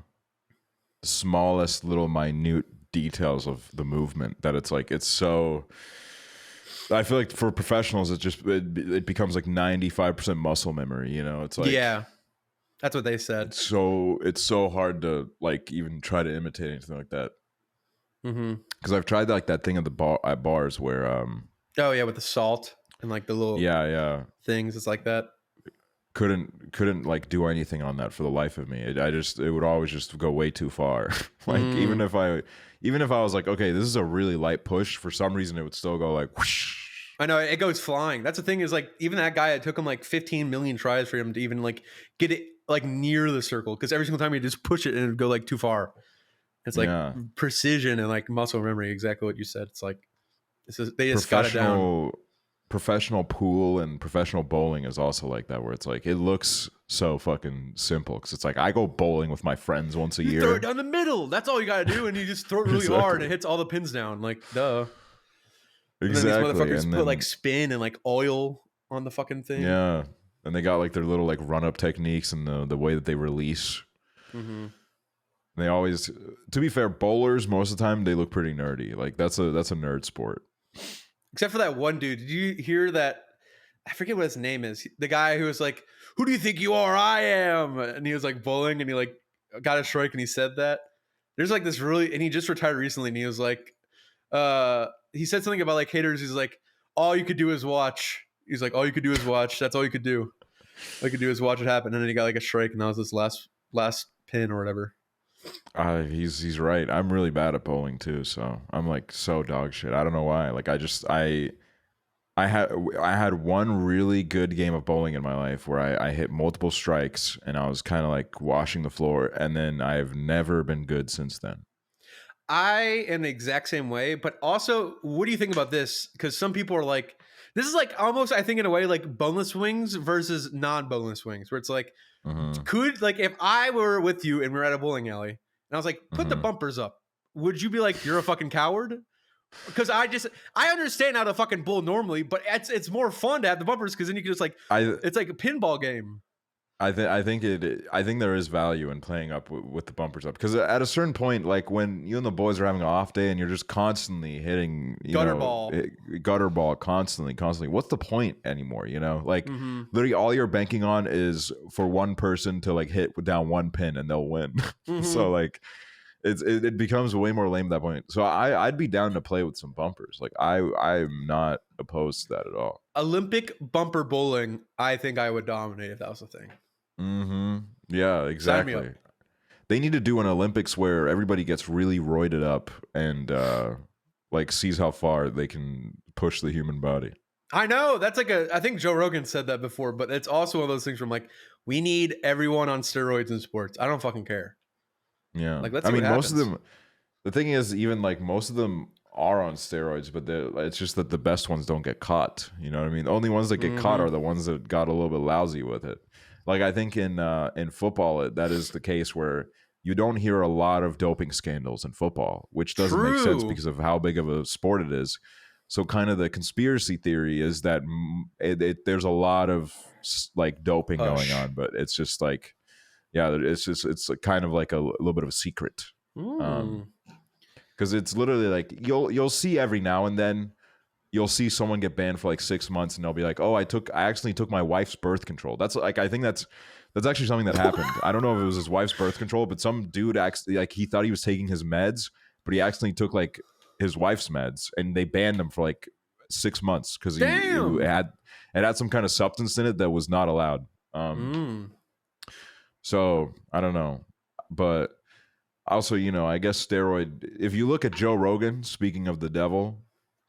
smallest little minute details of the movement that it's like, it's so... I feel like for professionals, it becomes like 95% muscle memory. You know, it's like, yeah, that's what they said. It's so hard to like even try to imitate anything like that. Because I've tried like that thing at bars where oh yeah, with the salt and like the little things. It's like that. Couldn't like do anything on that for the life of me. It would always just go way too far. Like even if I was like, okay, this is a really light push, for some reason it would still go like whoosh. I know, it goes flying. That's the thing, is like even that guy, it took him like 15 million tries for him to even like get it like near the circle, because every single time he just push it and it would go like too far. It's like precision and like muscle memory, exactly what you said. It's like they just got it down. Professional pool and professional bowling is also like that, where it's like it looks so fucking simple, because it's like I go bowling with my friends once a year. Throw it down the middle. That's all you got to do, and you just throw it really hard and it hits all the pins down. Like, duh. Exactly. And then these motherfuckers put like spin and like oil on the fucking thing. Yeah, and they got like their little like run up techniques and the way that they release. They always, to be fair, bowlers most of the time they look pretty nerdy. Like that's a nerd sport. Except for that one dude. Did you hear that? I forget what his name is. The guy who was like, "Who do you think you are? I am," and he was like bowling, and he like got a strike, and he said that. There's like this really, and he just retired recently, and he was like, he said something about like haters. He's like, all you could do is watch. He's like, all you could do is watch. That's all you could do. All you could do is watch it happen. And then he got like a strike, and that was his last pin or whatever. He's right. I'm really bad at bowling too, so I'm like so dog shit. I don't know why. Like I had one really good game of bowling in my life where I hit multiple strikes and I was kind of like washing the floor, and then I've never been good since then. I am the exact same way, but also, what do you think about this? Because some people are like, this is like almost, I think, in a way, like boneless wings versus non-boneless wings, where it's like, could like if I were with you and we were at a bowling alley and I was like, put the bumpers up, would you be like, you're a fucking coward? Because I understand how to fucking bowl normally, but it's more fun to have the bumpers because then you can just like, it's like a pinball game. I think there is value in playing up with the bumpers up, because at a certain point, like when you and the boys are having an off day and you're just constantly hitting gutter ball constantly, what's the point anymore? You know, like literally all you're banking on is for one person to like hit down one pin and they'll win. So like it becomes way more lame at that point. So I'd be down to play with some bumpers. Like I'm not opposed to that at all. Olympic bumper bowling, I think I would dominate if that was a thing. Yeah, exactly. They need to do an Olympics where everybody gets really roided up and like sees how far they can push the human body. I know, that's like I think Joe Rogan said that before, but it's also one of those things where I'm like, we need everyone on steroids in sports. I don't fucking care. Yeah, like, let's see what happens. Most of them. The thing is, even like most of them are on steroids, but it's just that the best ones don't get caught. You know what I mean? The only ones that get caught are the ones that got a little bit lousy with it. Like I think in football, that is the case where you don't hear a lot of doping scandals in football, which doesn't make sense because of how big of a sport it is. So kind of the conspiracy theory is that there's a lot of like doping going on, but it's just like, yeah, it's kind of like a little bit of a secret. Because it's literally like you'll see every now and then you'll see someone get banned for like 6 months and they'll be like, oh, I accidentally took my wife's birth control. That's like, I think that's actually something that happened. I don't know if it was his wife's birth control, but some dude actually, like, he thought he was taking his meds, but he accidentally took like his wife's meds, and they banned him for like 6 months because it had some kind of substance in it that was not allowed. So I don't know, but also, you know, I guess steroid, if you look at Joe Rogan, speaking of the devil,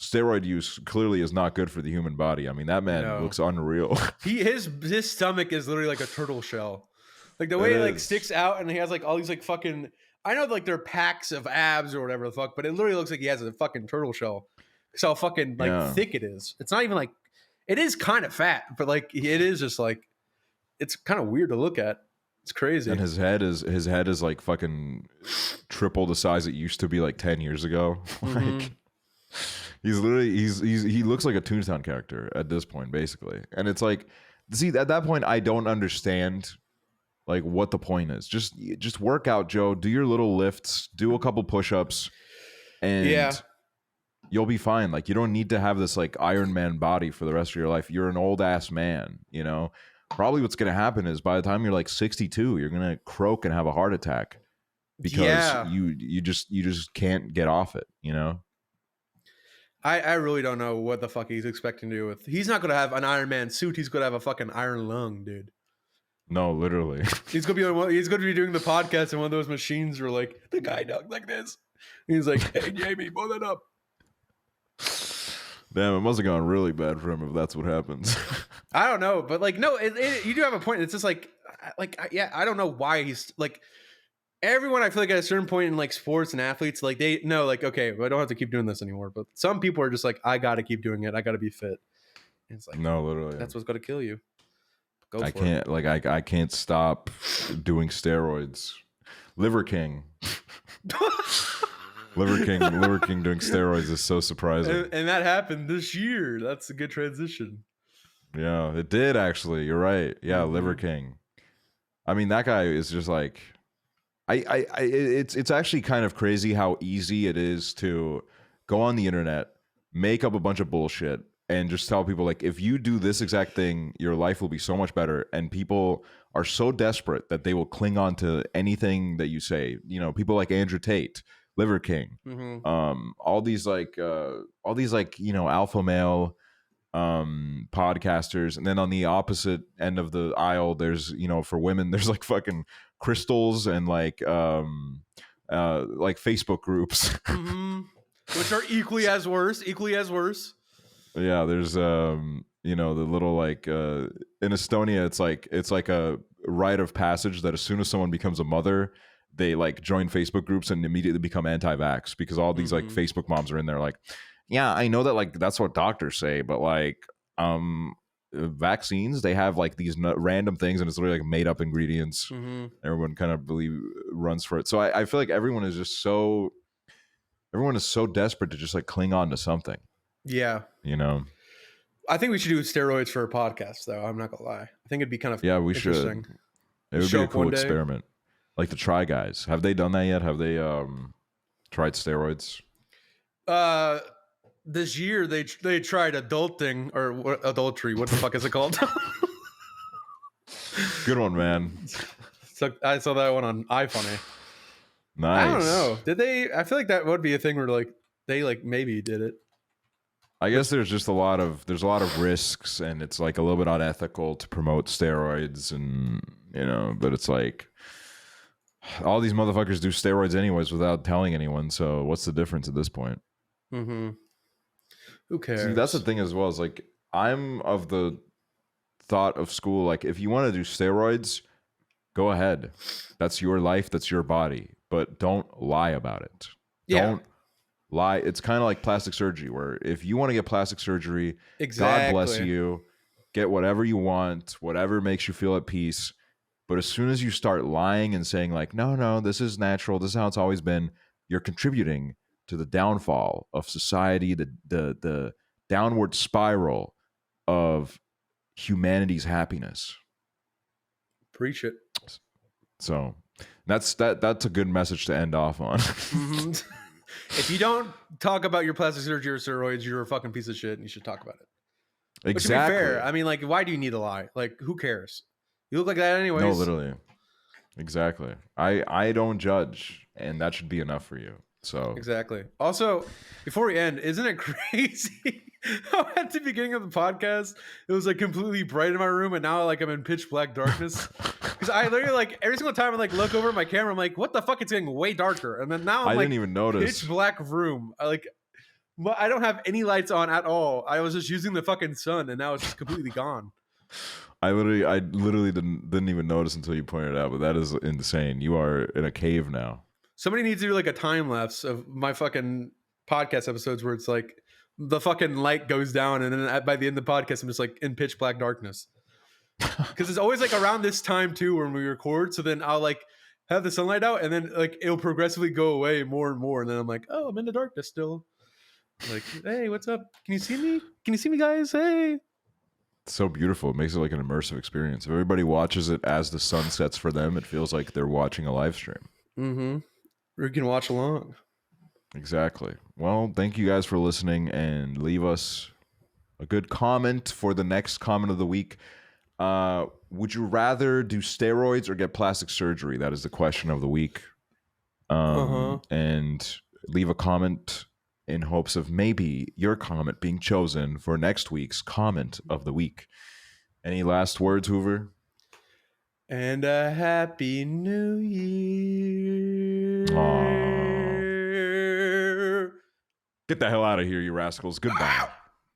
steroid use clearly is not good for the human body. I mean, that man looks unreal. His stomach is literally like a turtle shell. Like the way it like sticks out, and he has like all these like fucking, I know like they're packs of abs or whatever the fuck, but it literally looks like he has a fucking turtle shell. That's how fucking like thick it is. It's not even like, it is kind of fat, but like it is just like, it's kind of weird to look at. It's crazy. And his head is like fucking triple the size it used to be like 10 years ago. Like he's literally he looks like a Toontown character at this point, basically. And it's like, see, at that point I don't understand like what the point is. Just work out, Joe. Do your little lifts, do a couple push-ups, and you'll be fine. Like, you don't need to have this like Iron Man body for the rest of your life. You're an old ass man, you know. Probably what's going to happen is by the time you're like 62, you're going to croak and have a heart attack because you just can't get off it, you know? I really don't know what the fuck he's expecting to do with. He's not going to have an Iron Man suit. He's going to have a fucking iron lung, dude. No, literally. He's going to be doing the podcast and one of those machines where like the guy talks like this. He's like, "Hey Jamie, pull that up." Damn, it must have gone really bad for him if that's what happens. I don't know, but like, no, you do have a point. It's just like, I don't know why he's like, everyone I feel like at a certain point in like sports and athletes, like they know, like, okay, well, I don't have to keep doing this anymore. But some people are just like, I got to keep doing it. I got to be fit. And it's like, no, literally, that's what's going to kill you. I can't stop doing steroids. Liver King. Liver King doing steroids is so surprising. And that happened this year. That's a good transition. Yeah, it did actually. You're right. Yeah, Liver King. I mean, that guy is just like, it's actually kind of crazy how easy it is to go on the internet, make up a bunch of bullshit, and just tell people like, if you do this exact thing, your life will be so much better. And people are so desperate that they will cling on to anything that you say. You know, people like Andrew Tate, Liver King, all these like you know, alpha male podcasters. And then on the opposite end of the aisle, there's, you know, for women, there's like fucking crystals and like Facebook groups, which are equally as worse. Yeah, there's you know, the little like in Estonia, it's like a rite of passage that as soon as someone becomes a mother, they like join Facebook groups and immediately become anti-vax, because all these like Facebook moms are in there like, yeah, I know that like that's what doctors say, but like vaccines, they have like these random things and it's literally like made up ingredients. Everyone kind of runs for it. So I feel like everyone is so desperate to just like cling on to something. Yeah, you know, I think we should do steroids for a podcast, though. I'm not gonna lie. I think it'd be kind of we should. It would be a cool experiment. Like the Try Guys. Have they done that yet? Have they tried steroids? This year they tried adulting or adultery. What the fuck is it called? Good one, man. So I saw that one on iFunny. Nice. I don't know. Did they? I feel like that would be a thing where like they like maybe did it. I guess there's just a lot of risks, and it's like a little bit unethical to promote steroids, and you know, but it's like all these motherfuckers do steroids anyways without telling anyone. So what's the difference at this point? Who cares? See, that's the thing as well. Is like I'm of the thought of school. Like if you want to do steroids, go ahead. That's your life. That's your body. But don't lie about it. Yeah. Don't lie. It's kind of like plastic surgery, where if you want to get plastic surgery, exactly. God bless you, get whatever you want, whatever makes you feel at peace. But as soon as you start lying and saying like, no, this is natural, this is how it's always been, you're contributing to the downfall of society, the downward spiral of humanity's happiness. Preach it. So that's a good message to end off on. If you don't talk about your plastic surgery or steroids, you're a fucking piece of shit and you should talk about it. Exactly. But to be fair, I mean, like, why do you need to lie? Like, who cares? You look like that anyways. No, literally. Exactly. I don't judge, and that should be enough for you. So exactly. Also, before we end, isn't it crazy how at the beginning of the podcast it was like completely bright in my room, and now like I'm in pitch black darkness? Because I literally like every single time I like look over at my camera, I'm like, what the fuck? It's getting way darker, and then now I'm didn't even notice. Pitch black room. I don't have any lights on at all. I was just using the fucking sun, and now it's just completely gone. I literally didn't even notice until you pointed it out, but that is insane. You are in a cave now. Somebody needs to do like a time lapse of my fucking podcast episodes where it's like the fucking light goes down, and then by the end of the podcast, I'm just like in pitch black darkness. Because it's always like around this time too when we record. So then I'll like have the sunlight out, and then like it'll progressively go away more and more, and then I'm like, oh, I'm in the darkness still. Like, hey, what's up? Can you see me? Can you see me, guys? Hey. It's so beautiful. It makes it like an immersive experience. If everybody watches it as the sun sets for them, it feels like they're watching a live stream. Or you can watch along. Exactly. Well, thank you guys for listening, and leave us a good comment for the next comment of the week. Would you rather do steroids or get plastic surgery? That is the question of the week. And leave a comment in hopes of maybe your comment being chosen for next week's comment of the week. Any last words, Hooverr? And a happy new year. Aww. Get the hell out of here, you rascals. Goodbye.